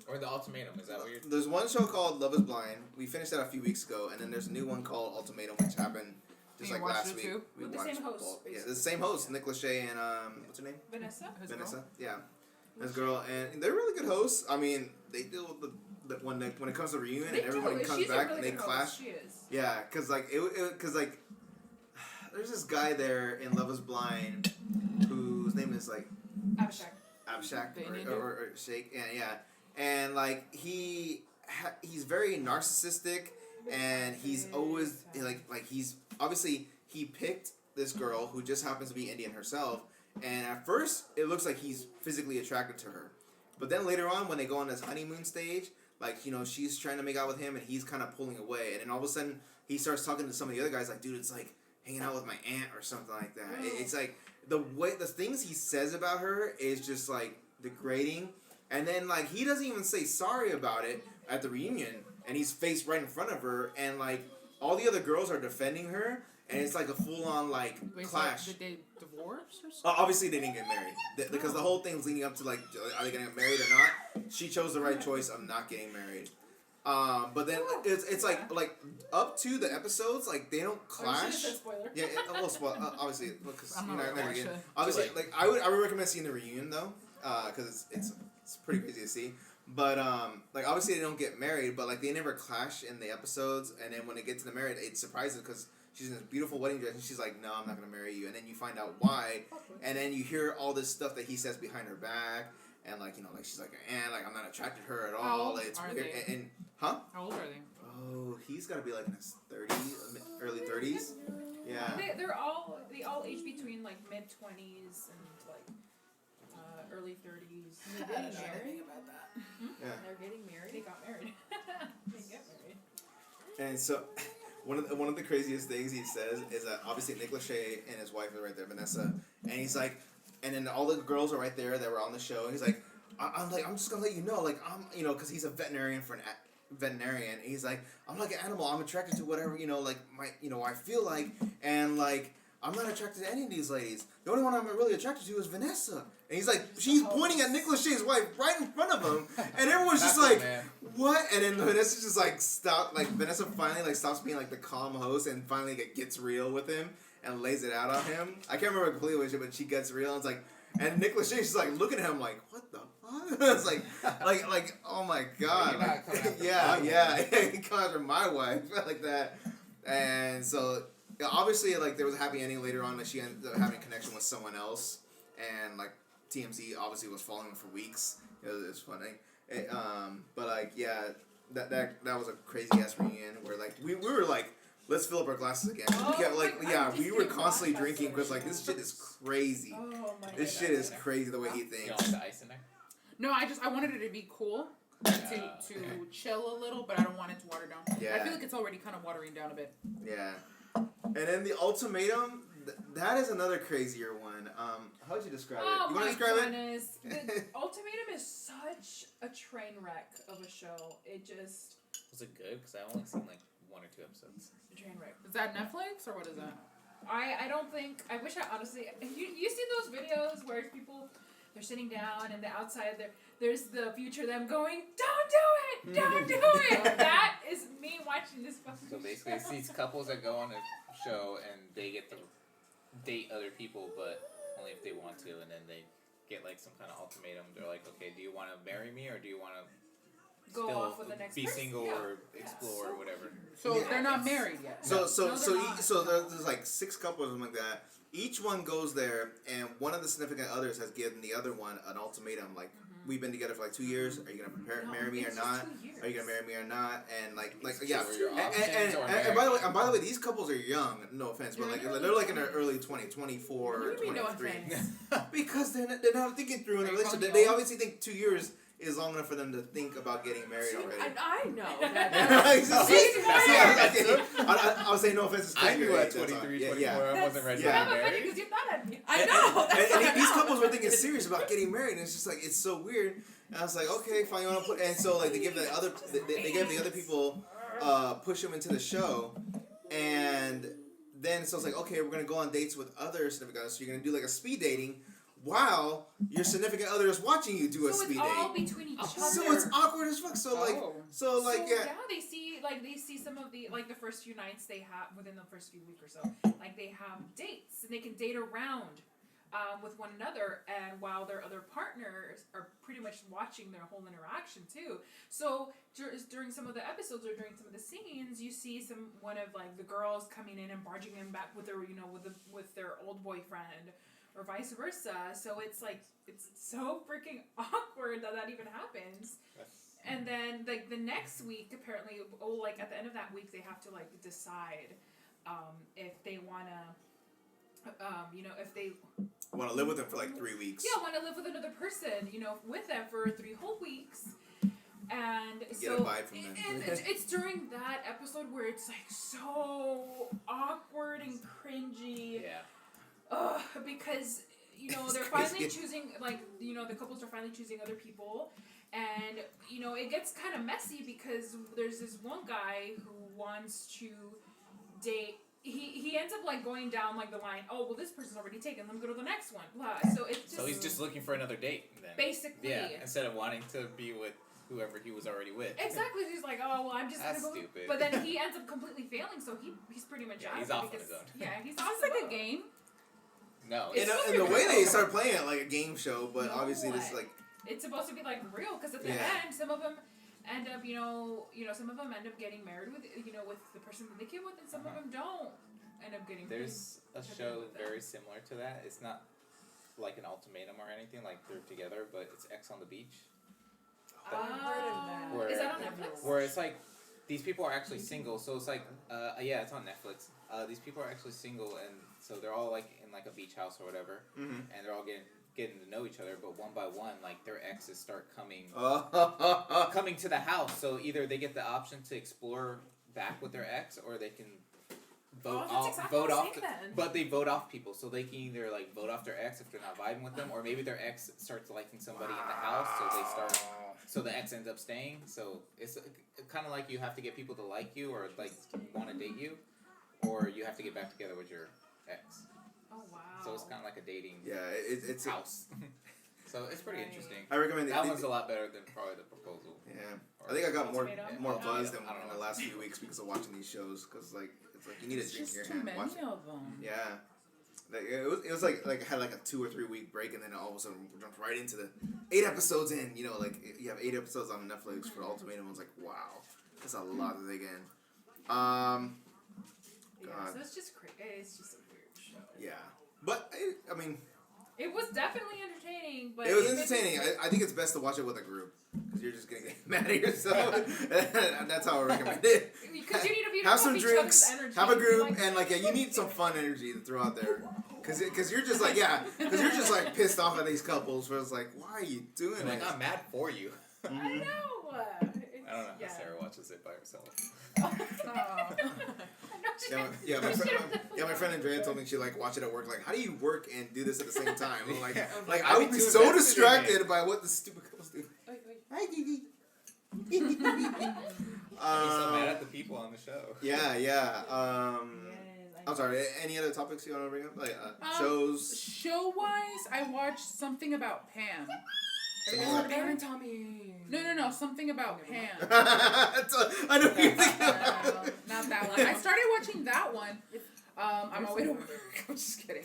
Or The Ultimatum? Is that what you're? There's one show called Love is Blind. We finished that a few weeks ago, and then there's a new one called Ultimatum, which happened just like last week. Too? We With the watched same host, Yeah, the same host, Nick Lachey and what's her name? Vanessa. Vanessa. Yeah, this girl, and they're really good hosts. I mean, they deal with the when it comes to reunion and everybody comes back and they clash. She is. Yeah, cause there's this guy there in Love is Blind whose name is like Abhishek or Shake, yeah, and like he's very narcissistic, and he's always like he's obviously he picked this girl who just happens to be Indian herself, and at first it looks like he's physically attracted to her, but then later on when they go on this honeymoon stage, like she's trying to make out with him and he's kind of pulling away, and then all of a sudden he starts talking to some of the other guys like, dude, it's like hanging out with my aunt or something like that. It's like the things he says about her is just like degrading, and then like he doesn't even say sorry about it at the reunion, and he's faced right in front of her, and like all the other girls are defending her, and it's like a full on like clash. So did they divorce or something? Obviously they didn't get married because the whole thing's leading up to like, are they gonna get married or not? She chose the right choice of not getting married. But then it's like up to the episodes, like they don't clash. Yeah, well, obviously because obviously like I would recommend seeing the reunion though, because it's pretty crazy to see. But like obviously they don't get married, but like they never clash in the episodes, and then when they get to the marriage, it's surprising because she's in this beautiful wedding dress and she's like, no, I'm not gonna marry you, and then you find out why, and then you hear all this stuff that he says behind her back. And like like she's like, like I'm not attracted to her at all. It's weird. And huh? How old are they? Oh, he's got to be like in his 30s, early 30s. Yeah. They all age between like mid-20s and like early 30s. They're getting married. About that. Yeah. They're getting married. They got married. They get married. And so, one of the craziest things he says is that obviously Nick Lachey and his wife are right there, Vanessa, and he's like. And then all the girls are right there that were on the show. And he's like, I'm just gonna let you know, like because he's a veterinarian veterinarian. And he's like, I'm like an animal. I'm attracted to whatever like my I feel like, and like I'm not attracted to any of these ladies. The only one I'm really attracted to is Vanessa. And he's like, she's pointing at Nick Lachey's wife right in front of him, and everyone's just like, what? And then Vanessa just like Vanessa finally like stops being like the calm host and finally gets real with him. And lays it out on him. I can't remember completely what she, but she gets real. And it's like, and Nick Lachey, she's like looking at him like, what the fuck? It's like, oh my god, yeah, he come after my wife like that. And so obviously, like there was a happy ending later on that she ended up having a connection with someone else, and like TMZ obviously was following him for weeks. It was funny. But like that was a crazy ass reunion where like we were like. Let's fill up our glasses again. We were constantly drinking because like this shit is crazy. Oh my this shit is crazy the way he thinks. You want the ice in there? No, I wanted it to be cool. to chill a little, but I don't want it to water down. Yeah. I feel like it's already kind of watering down a bit. Yeah. And then the ultimatum, that is another crazier one. How would you describe it? You want to describe it? The ultimatum is such a train wreck of a show. It just... Was it good? Because I've only seen like 1 or 2 episodes. Train wreck. Is that Netflix or what is that? I don't think... I wish I honestly... You seen those videos where people... They're sitting down and the outside there's the future them going, don't do it! Don't do it! That is me watching this fucking So basically, it's show. these couples that go on a show and they get to date other people, but only if they want to, and then they get like some kind of ultimatum. They're like, okay, do you want to marry me or do you want to Go still off with the next be person? single Yeah. or explore or whatever? So Yeah. they're not married yet. So No, they're not. there's like 6 couples or something like that. Each one goes there, and one of the significant others has given the other one an ultimatum, like, we've been together for like 2 years. Are you gonna marry me or it's not? just 2 years. Are you gonna marry me or not? And like It's yeah. just your And options or by the way, these couples are young. No offense, but like they're like in their early 24 or What do you mean, no 23. offense? Because they're not thinking through in a Are you relationship. calling They me old? obviously think 2 years is long enough for them to think about getting married already. I know. I was saying no offense. I knew at 23, 24, Yeah. I wasn't ready Yeah. to be married. Because you're not at me. I know. And these couples were thinking serious about getting married, and it's just like it's so weird. And I was like, okay, fine, you want to put. And so like they give the other people push them into the show, and then so it's like, okay, we're gonna go on dates with other significant others. So you're gonna do like a speed dating, while your significant other is watching you do a So speed it's all date. between each other. So it's awkward as fuck. So like, yeah. they see some of the the first few nights they have within the first few weeks or so, like they have dates and they can date around with one another, and while their other partners are pretty much watching their whole interaction too. So during some of the episodes or during some of the scenes, you see one of like the girls coming in and barging in back with their with their old boyfriend, or vice versa. So it's like it's so freaking awkward that even happens. And then like the next week, apparently, like at the end of that week, they have to like decide if they wanna, if they Want to live with them for like 3 weeks. want to live with another person, with them for 3 whole weeks. And Get so a vibe from them. and it's during that episode where it's like so awkward and cringy. Yeah. Because It's they're crazy. finally choosing, like, the couples are finally choosing other people, and it gets kind of messy because there's this one guy who wants to date. He ends up like going down like the line. Oh well, this person's already taken. Let me go to the next one. Blah. So it's just So he's just looking for another date then. basically. Yeah, instead of wanting to be with whoever he was already with. Exactly. He's like, oh well, I'm just That's gonna go. stupid. But then he ends up completely failing. So he's pretty much out. He's of it off on because, his own. Yeah, he's Is off. this like the a boat. game? No. It's And the way they start playing it like a game show, but No. obviously this like It's supposed to be like real because at the Yeah. end, some of them end up, some of them end up getting married with, with the person that they came with, and some of them don't end up getting. There's a married show with them. very similar to that. It's not like an ultimatum or anything, like they're together, but it's X on the Beach. I've heard of that. Where- Is that on Netflix? Where it's like, these people are actually single, so it's like, yeah, it's on Netflix. These people are actually single, and so they're all like in like a beach house or whatever, and they're all getting to know each other, but one by one, like their exes start coming to the house. So either they get the option to explore back with their ex, or they can vote that's off, exactly vote the off. same then. But they vote off people, so they can either like vote off their ex if they're not vibing with them, or maybe their ex starts liking somebody in the house, so they start. So the ex ends up staying. So it's kind of like you have to get people to like you or like want to date you, or you have to get back together with your ex. Oh wow. So it's kind of like a dating yeah, it's house. So it's pretty Right. interesting. I recommend That one's a lot better than probably The Proposal. Yeah, Or I think I got more Ultimatum? more Yeah. buzz than I don't in know. the last few weeks because of watching these shows. Because like it's like you need a It's drink just in your too hand. many Watch it. of them. Yeah, like it was like I had like a 2 or 3 week break, and then all of a sudden we jumped right into the 8 episodes in. Like you have 8 episodes on Netflix for Ultimatum. I was like, wow, that's a lot to take in. Yeah, God. so it's just crazy. It's just a weird show. Yeah, but I mean, It was definitely entertaining, but it was if entertaining. I think it's best to watch it with a group because you're just gonna get mad at yourself. That's how I recommend it. Because you need to be Have some each other's drinks, energy. have a group, Like, and like you need some fun energy to throw out there. Cause you're just like because you're just like pissed off at these couples where it's like, why are you doing Like, this? I'm mad for you. I know. I don't know Yeah. if Sarah watches it by herself. My friend Andrea told me she like watch it at work. Like, how do you work and do this at the same time? I'm like, Yeah. like I'd I be would be too so invested in distracted by what the stupid couples do. Hi, Gigi. I'd be so mad at the people on the show. Yeah. I'm sorry. Any other topics you want to bring up? Like shows. Show-wise, I watched something about Pam. Pam and Tommy. No. Something about Pam. I know what you're thinking No, about. not that one. I started watching that one. I'm away to work. I'm just kidding.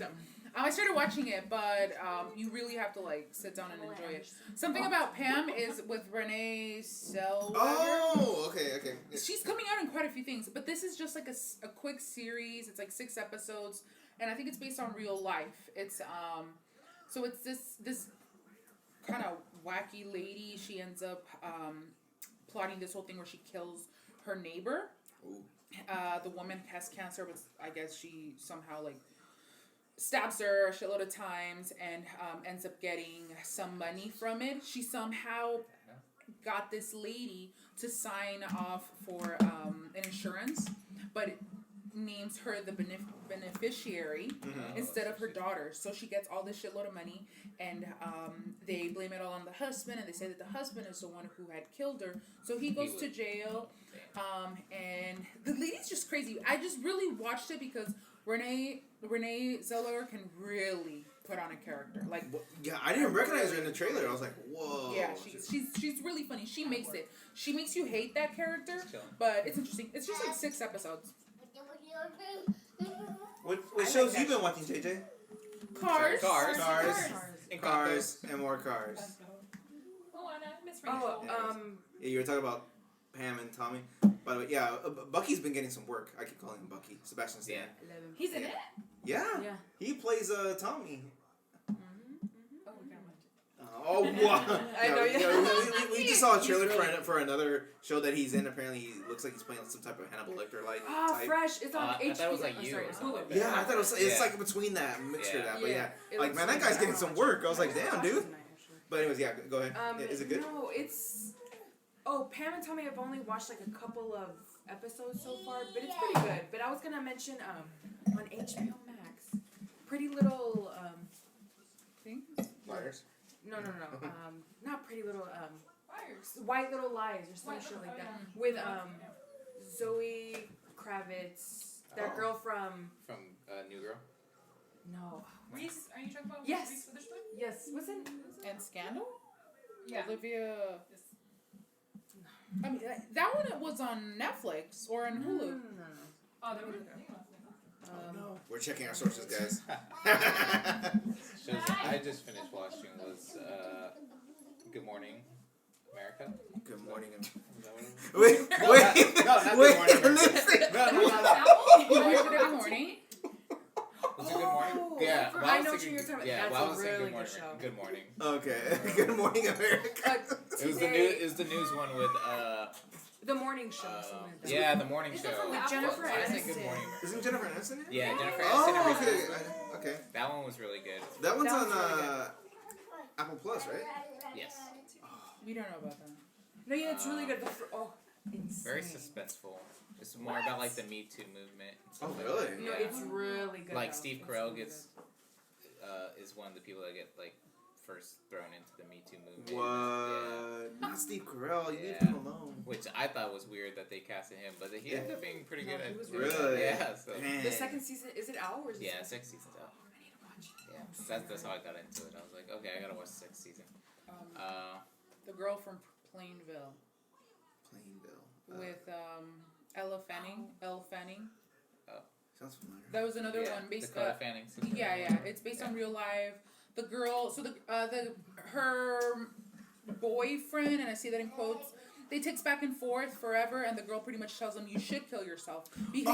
I started watching it, but you really have to like sit down and enjoy it. Something about Pam is with Renee Zellweger. Oh, okay. She's coming out in quite a few things, but this is just like a quick series. It's like 6 episodes, and I think it's based on real life. It's so it's this kind of wacky lady. She ends up plotting this whole thing where she kills her neighbor. Ooh. The woman has cancer, but I guess she somehow like stabs her a shitload of times and ends up getting some money from it. She somehow got this lady to sign off for an insurance, but it names her the beneficiary instead of her daughter. So she gets all this shitload of money, and they blame it all on the husband, and they say that the husband is the one who had killed her. So he goes to jail, and the lady's just crazy. I just really watched it because Renee Zellweger can really put on a character. Like, yeah, I didn't recognize her in the trailer. I was like, whoa. yeah, she's really funny. She makes it. She makes you hate that character, but it's interesting. It's just like 6 episodes. What shows you been watching, JJ? Cars, and more cars. Miss Rachel. Yeah, you were talking about Pam and Tommy. By the way, yeah, Bucky's been getting some work. I keep calling him Bucky. Sebastian Stan. Yeah. He's in it? Yeah. Yeah. He plays Tommy. Oh, we gotta watch it. Oh, wow. I know, yeah. We just saw a trailer for another show that he's in. Apparently, he looks like he's playing some type of Hannibal Lecter-like type. Fresh. It's on HBO. I thought it was like you. Sorry, Or something like that. Yeah, I thought it was. It's like between that mixture of that. But yeah, it like looks man, that like guy's that. getting some work. I was like, damn, dude. Tonight, actually. But anyways, yeah, go ahead. Is it good? No, it's. Oh, Pam and Tommy. I've only watched like a couple of episodes so far, but it's pretty good. But I was gonna mention on HBO Max, Pretty Little things. Liars. No. Not Pretty Little Fires. White Little Lies or some shit like that with Zoe Kravitz, that girl from New Girl. no. Reese, are you talking about Yes. Reese Witherspoon? Yes, wasn't And Scandal? Yeah. Olivia. I mean, that one was on Netflix or on Hulu. No. Oh, there was We're checking our sources, guys. Shows I just finished watching was Good Morning America. Good morning. Is that what it was? Wait. No, not Good Morning America. Watched it every morning. Was it Good Morning? Yeah. I well, I was know what thinking- you're talking about. Yeah, That's well, I a was saying really Good Morning good America. show. Good Morning. Okay. Good morning, America. It was the news one with The morning show. something like that. yeah, the morning Is show. it from With Apple? Jennifer Why did I say Good Aniston. Morning? Isn't Jennifer Aniston in it? Yeah, Jennifer Aniston. Oh, and Reese okay. Witherspoon. Okay. That one was really good. That one's That on one's really Apple Plus, right? Yes. We don't know about that. No, yeah, it's really good. Insane. Very suspenseful. It's more about like the Me Too movement. and stuff Oh, like really? that. No, Yeah. it's really good. Like though. Steve It's Carell really gets is one of the people that get like first thrown into the Me Too movement. What? Not Steve Carell. You leave Yeah. him alone. Which I thought was weird that they casted him, but he ended up being pretty No, good he at was doing really it. Yeah, so good. Man. The second season, is it out or is yeah, it? second season's out. I need to watch it. Yeah, that's how I got into it. I was like, okay, I gotta watch the second season. The girl from Plainville Plainville. with Elle Fanning. Sounds familiar. That was another Yeah, one based. Dakota Fanning. sister. Yeah. It's based on real life. The girl, so her boyfriend, and I see that in quotes. They text back and forth forever, and the girl pretty much tells him, "You should kill yourself." He keeps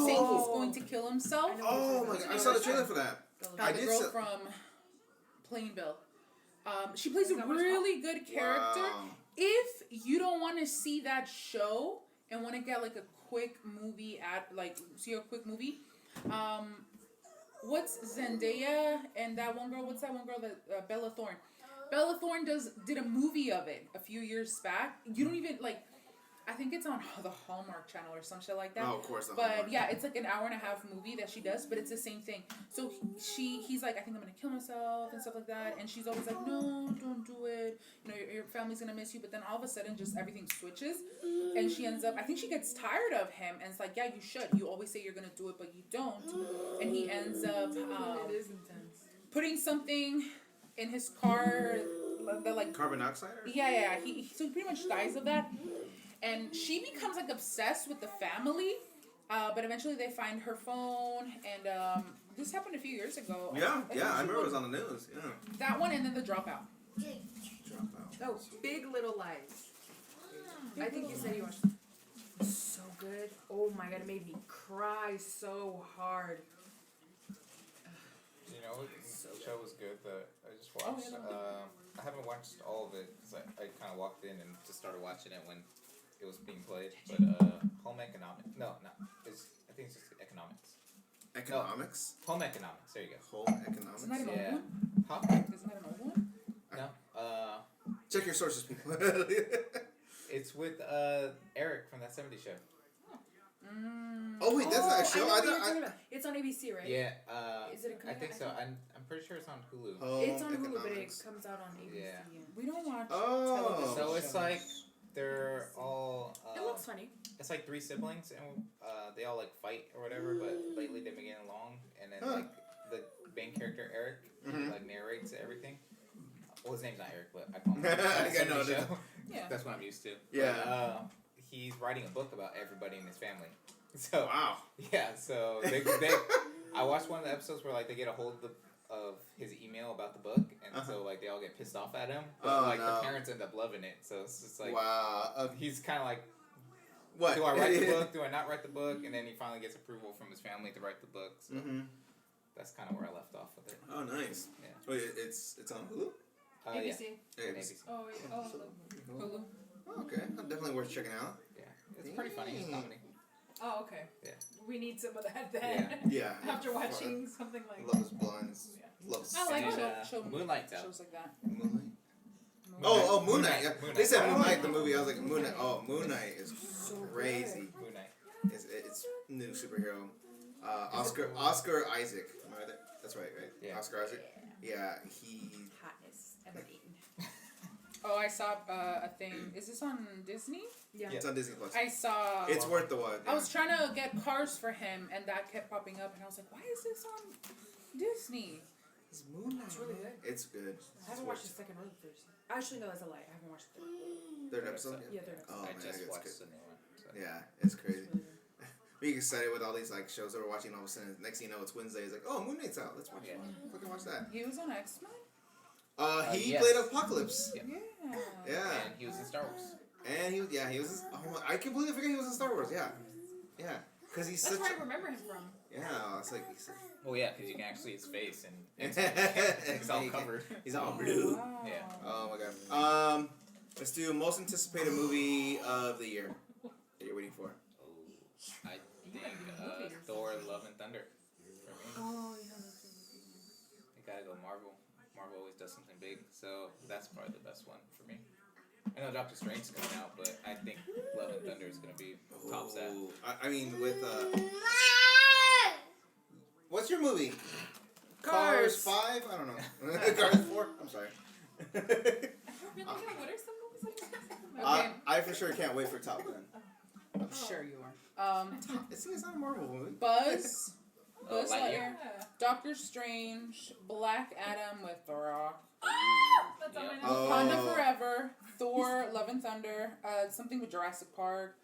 saying he's going to kill himself. Oh my god! I saw the trailer for that. I The did girl so- from Plainville. She plays a really good character. Wow. If you don't want to see that show and want to get like a quick movie what's Zendaya and that one girl? What's that one girl that Bella Thorne? Bella Thorne did a movie of it a few years back. You don't even like. I think it's on the Hallmark Channel or some shit like that. Oh, of course. But yeah, it's like an hour and a half movie that she does, but it's the same thing. So he's like, I think I'm gonna kill myself and stuff like that, and she's always like, no, don't do it. You know, your family's gonna miss you. But then all of a sudden, just everything switches, and she ends up. I think she gets tired of him, and it's like, yeah, you should. You always say you're gonna do it, but you don't. And he ends up it is intense. putting something in his car that like carbon dioxide. Yeah. So he pretty much dies of that. And she becomes like obsessed with the family, but eventually they find her phone, and this happened a few years ago. Yeah, I remember it was on the news. Yeah, that one, and then the Dropout. Oh, Big Little Lies. I think you said you watched. So good. Oh my god, it made me cry so hard. You know what show was good that I just watched? I haven't watched all of it because I kind of walked in and just started watching it when it was being played. But Home Economics. No. I think it's just Economics. Economics? No, Home Economics. There you go. Home Economics? Isn't that an old one? Huh? Isn't that an old one? No. Check your sources, people. It's with Eric from That 70s Show. Oh wait, that's not a show. I know what you're talking about. It's on ABC, right? Yeah. Is it a I think so. I'm pretty sure it's on Hulu. It's on Hulu, but it comes out on ABC. Yeah. We don't watch Oh. television So it's shows. like they're all. It looks funny. It's like 3 siblings, and they all like fight or whatever. But lately they've been getting along, and then like the main character Eric like narrates everything. Well, his name's not Eric, but I call him. Show. Yeah. That's what I'm used to. Yeah. But, he's writing a book about everybody in his family. So wow. Yeah. So they I watched one of the episodes where like they get a hold of his email about the book, and so like they all get pissed off at him. But the parents end up loving it. So it's just like wow. He's kind of like. What? Do I write the book? Do I not write the book? And then he finally gets approval from his family to write the book. So that's kind of where I left off with it. Oh, nice. Yeah. Wait, it's on Hulu? ABC. Yeah. ABC. Oh, wait. Oh, Hulu. Oh, okay. Definitely worth checking out. Yeah. It's pretty funny. It's comedy. oh, okay. Yeah. We need some of that then. Yeah. After watching something like Love is Blind. Love is I like And, show Moonlight's out. shows like that. Moonlight. Oh, Moon Knight. Yeah. Moon Knight. They said Moon Knight the movie. I was like, Moon Knight. Oh, Moon Knight is crazy. Moon Knight. It's new superhero. Oscar Isaac. Am I right? That's right, right? Yeah. Oscar Isaac. Yeah, he. Hotness. Emanating. Oh, I saw a thing. Is this on Disney? Yeah. It's on Disney Plus. I saw. It's worth the watch. I was trying to get Cars for him, and that kept popping up, and I was like, why is this on Disney? It's Moon Knight. It's really good. It's good. I haven't watched the second or the third season. Actually, no, that's a lie. I haven't watched the Third episode. Yeah, third episode. Oh I man, just it's watched good. the new one. So. Yeah, it's crazy. Being excited with all these like shows that we're watching, all of a sudden, next thing you know, it's Wednesday. It's like, oh, Moon Knight's out. Let's watch it. Fucking watch that. He was on X-Men? He yes. played Apocalypse. Yep. Yeah. Yeah. And he was in Star Wars. And he was. Oh my, I completely forget he was in Star Wars. Yeah. Yeah. Because he's That's such. where I remember him from. Yeah, it's like he's. Oh yeah, because you can actually see his face and He's all covered. He's all blue. Wow. Yeah. Oh my god. Let's do most anticipated movie of the year that you're waiting for. Oh, I think Thor: Love and Thunder. For me. Oh, yeah. You gotta go Marvel. Marvel always does something big, so that's probably the best one for me. I know Doctor Strange's coming out, but I think Love and Thunder is gonna be tops that. Ooh, I mean, with what's your movie? Cars 5? I don't know. Cars 4? I'm sorry. Really? Yeah, what are some movies like that? Okay. I for sure can't wait for Top Gun. I'm sure you are. It's not a Marvel movie. Buzz Lightyear. Lightyear, Yeah. Doctor Strange, Black Adam with The Rock, That's all I know. Oh. Wakanda Forever, Thor, Love and Thunder, something with Jurassic Park,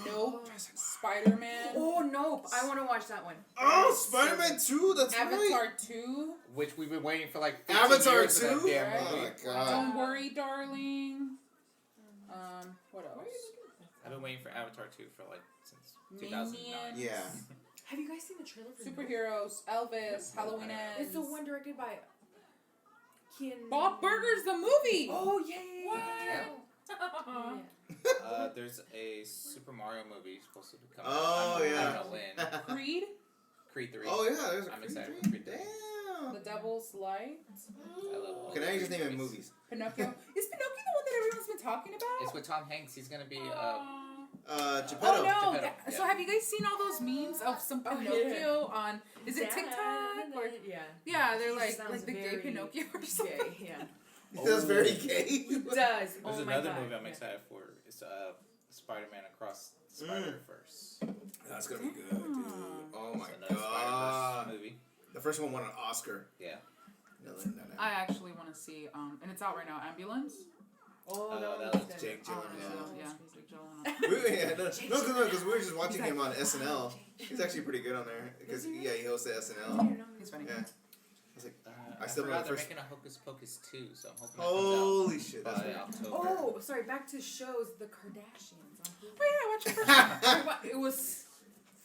Nope, Spider-Man, Oh, nope. I want to watch that one. Oh, Spider-Man 2? That's right. Avatar 2, Which we've been waiting for like 15 Avatar years for 2? that damn Oh movie. my god. Don't Worry Darling, what else? I've been waiting for Avatar 2 for like since 2009. Minions, Yeah. Have you guys seen the trailer for Superheroes, Elvis, Halloween Ends. It's the one directed by Kian. Bob Burger's the movie! Oh, yeah. Wow. There's a Super Mario movie supposed to be coming Oh, out. I yeah. don't know when. Creed, Creed 3. Oh, yeah. There's a I'm Creed excited 3? for Creed 3. Damn. The Devil's Light. I love Okay, now you just name it movies. Pinocchio. Is Pinocchio the one that everyone's been talking about? It's with Tom Hanks. He's gonna be. Geppetto. Oh no! Geppetto, So yeah. have you guys seen all those memes of some Pinocchio on? Is it TikTok or? Yeah. Yeah, they're He like sounds the gay very Pinocchio or something. Gay, yeah. That's very gay. He does. There's Oh my another God. movie I'm excited for. It's Spider-Man Across the Spider-Verse. That's gonna be good, dude. Oh my It's another god. Spider-Verse movie. The first one won an Oscar. Yeah. No. I actually want to see and it's out right now. Ambulance. Oh, that was was Jake Oh, Gyllenhaal. yeah. Jake Gyllenhaal. Because we were just watching him on SNL. He's actually pretty good on there. Because he hosted SNL. He's funny. Yeah. I was like, I still forgot remember they're first- making a Hocus Pocus 2, so I'm hoping holy shit, it that's comes right. out by October. Oh, sorry. Back to shows. The Kardashians. On Hulu. Oh yeah, I watched it first. It was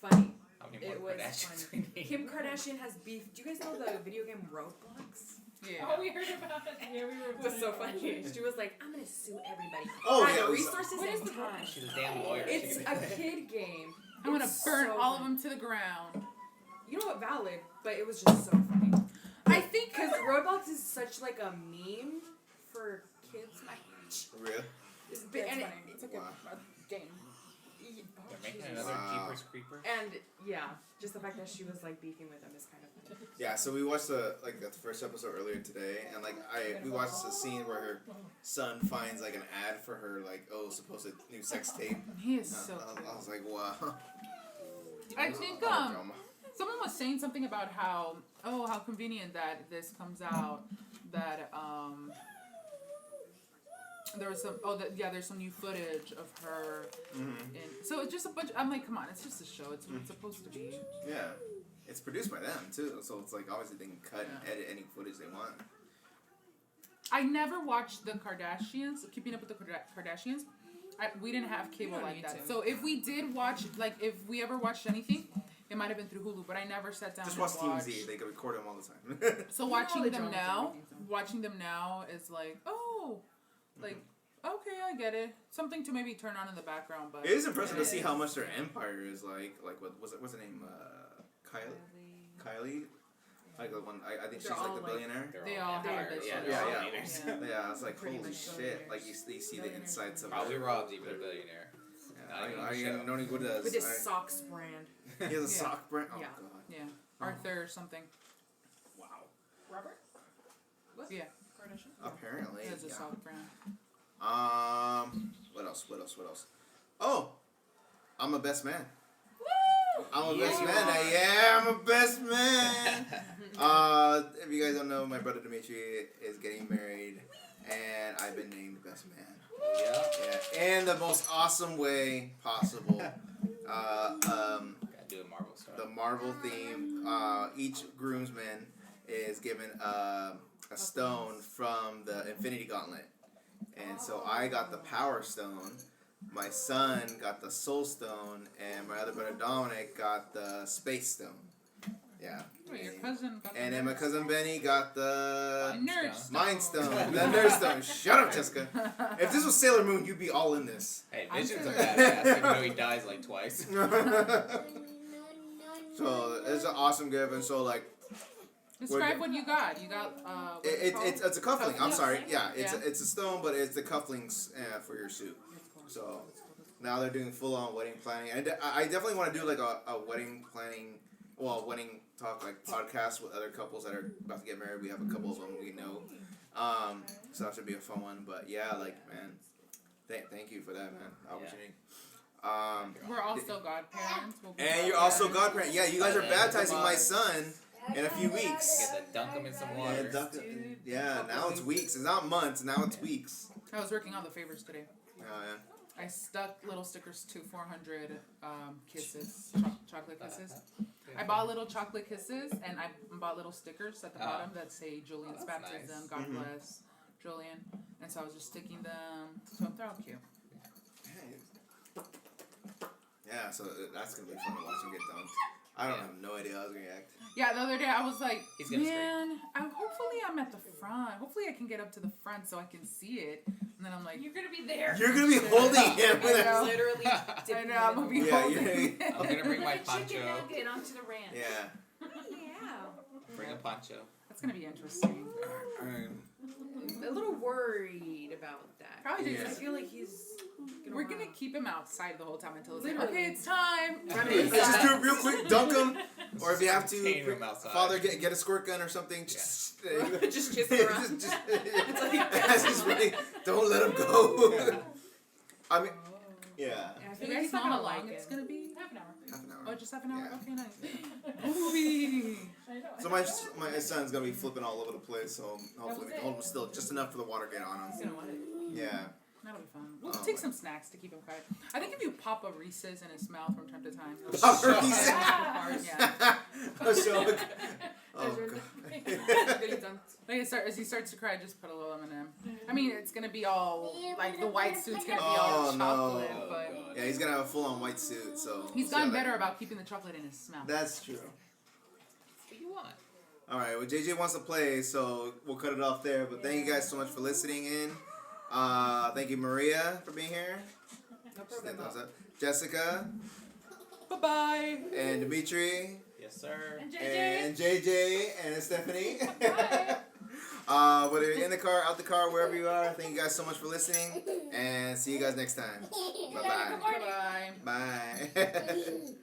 funny. How many It more was Kardashians funny. we need? Kim Kardashian has beef. Do you guys know the video game Roblox? Yeah. Oh, we heard about it. Yeah, we were. It was so funny. She was like, "I'm gonna sue everybody. Oh, I yeah, have it was- resources What is and the time." She's a damn lawyer. It's She a can- kid game. I'm gonna It's burn so all of funny. them to the ground. You know what? Valid, but it was just so funny. I think Because Roblox is such like a meme for kids my age. Real? It's it's big, and funny. It's like Wow. a game. They're making Jesus. another Wow. Jeepers Creeper. And yeah, just the fact that she was like beefing with them is kind of funny. Yeah, so we watched the first episode earlier today, and we watched the scene where her son finds like an ad for her supposed new sex tape. He is so cute. I was like, wow. I think Drama. someone was saying something about how convenient that this comes out, that there was there's some new footage of her so it's just a bunch. I'm like, come on, it's just a show. It's supposed to be. Yeah, it's produced by them too, so it's like obviously they can cut and edit any footage they want. I never watched the Kardashians. Keeping Up with the Kardashians. We didn't have cable don't like need that. to. So if we did watch, if we ever watched anything, it might have been through Hulu. But I never sat down Just and watch watched. TMZ; they can record them all the time. So all watching the them dramas now, and everything, so. watching them now is like, okay, I get it. Something to maybe turn on in the background, but It is impressive to it see is. how much their empire is like. What's her name? Kylie. Like the one. I think she's They're like all, the like- billionaire. They all have empires. this. Yeah, Yeah, they're all yeah. millionaires. Yeah. Yeah, I was like, Pretty holy much shit! billionaires. Like you see the insights of. Probably her. Rob's even a billionaire. Not even I the show. don't even what With does. his socks brand. He has a Yeah. sock brand. Oh Yeah. god. Yeah, Arthur or something. Wow. Robert? Yeah, Kardashian? Apparently. he has a Yeah. soft brand. What else? Oh, I'm a best man. Woo! I'm a Yeah, best you man. are. Yeah, I'm a best man. If you guys don't know, my brother Dimitri is getting married, and I've been named best man. Yeah. Yeah, in the most awesome way possible. Gotta do a Marvel star. The Marvel theme. Each groomsman is given a stone from the Infinity Gauntlet, and so I got the Power Stone. My son got the Soul Stone, and my other brother Dominic got the Space Stone. Yeah. Wait, your cousin got And the then my cousin Benny got the Nerd Stone. Mind Stone, the Nerd Stone. Shut up, Jessica. If this was Sailor Moon, you'd be all in this. Hey, I'm Vision's a sure. badass, even though he dies like twice. So it's an awesome gift, and so like Describe what you got. You got what is it called? it's a cufflink. I'm sorry, yeah, Yeah. it's a stone, but it's the cufflinks for your suit. So now they're doing full on wedding planning, and I definitely want to do like a wedding planning, wedding talk like podcast with other couples that are about to get married. We have a couple of them we know, so that should be a fun one. But yeah, like man, thank you for that, man. Opportunity. We're also godparents. We'll be And you're also godparents. godparent. Yeah, you guys are baptizing my son in a few weeks. Get to dunk him in some Yeah, water. yeah, now it's weeks. It's not months. Now it's weeks. I was working on the favors today. Oh yeah. I stuck little stickers to 400 kisses, chocolate kisses. I bought little chocolate kisses, and I bought little stickers at the bottom that say Julian's Oh, that's baptism, nice. God Mhm. bless Julian. And so I was just sticking them, so they're all cute. Yeah, so that's gonna be fun to watch him get dunked. I don't have no idea how I was gonna react. Yeah, the other day I was like, He's gonna man, hopefully I'm at the front. Hopefully I can get up to the front so I can see it. And then I'm like, You're gonna be there. You're gonna be holding him. I know. Literally. I know, I'm gonna be Yeah, holding yeah. it. I'm gonna bring my Like a chicken poncho. nugget onto the ranch. Yeah. Yeah. Bring a poncho. That's gonna be interesting. A little worried about that. Probably Yeah. I feel like he's. We're gonna keep him outside the whole time until it's like, Literally. okay, it's time. Let's just do it real quick. Dunk him, or if you have Contain to, him outside. father, get a squirt gun or something. Just Just him around. just as he's running, don't let him go. I mean, yeah. Yeah, I You feel like guys he's know not how gonna long like it's it. gonna be? Half an hour. Half an hour. Oh, just half an hour? Yeah. Okay, nice. Movie! I know. So my son's gonna be flipping all over the place, so hopefully we can hold him still just enough for the water to get on He's him. gonna want it. Yeah. That'll be fun. We'll Oh, take my- some snacks to keep him quiet. I think if you pop a Reese's in his mouth from time to time, he'll Pop a shut Reese's? it apart, yeah. Oh, so- oh, God. Like as he starts to cry, just put a little M&M. I mean, it's gonna be all like the white suit's gonna be all Oh, no. chocolate, Oh, but God. Yeah, he's gonna have a full-on white suit, so he's we'll see gotten how that- better about keeping the chocolate in his mouth. That's true. What do you want? All right, well, JJ wants to play, so we'll cut it off there. But thank you guys so much for listening in. Thank you, Maria, for being here. No Just problem. hit thumbs up. Jessica Bye bye. and Dimitri Yes, sir. And JJ. and JJ and Stephanie. Bye. Whether you're in the car, out the car, wherever you are, thank you guys so much for listening, and see you guys next time. Bye-bye. Bye bye. Bye.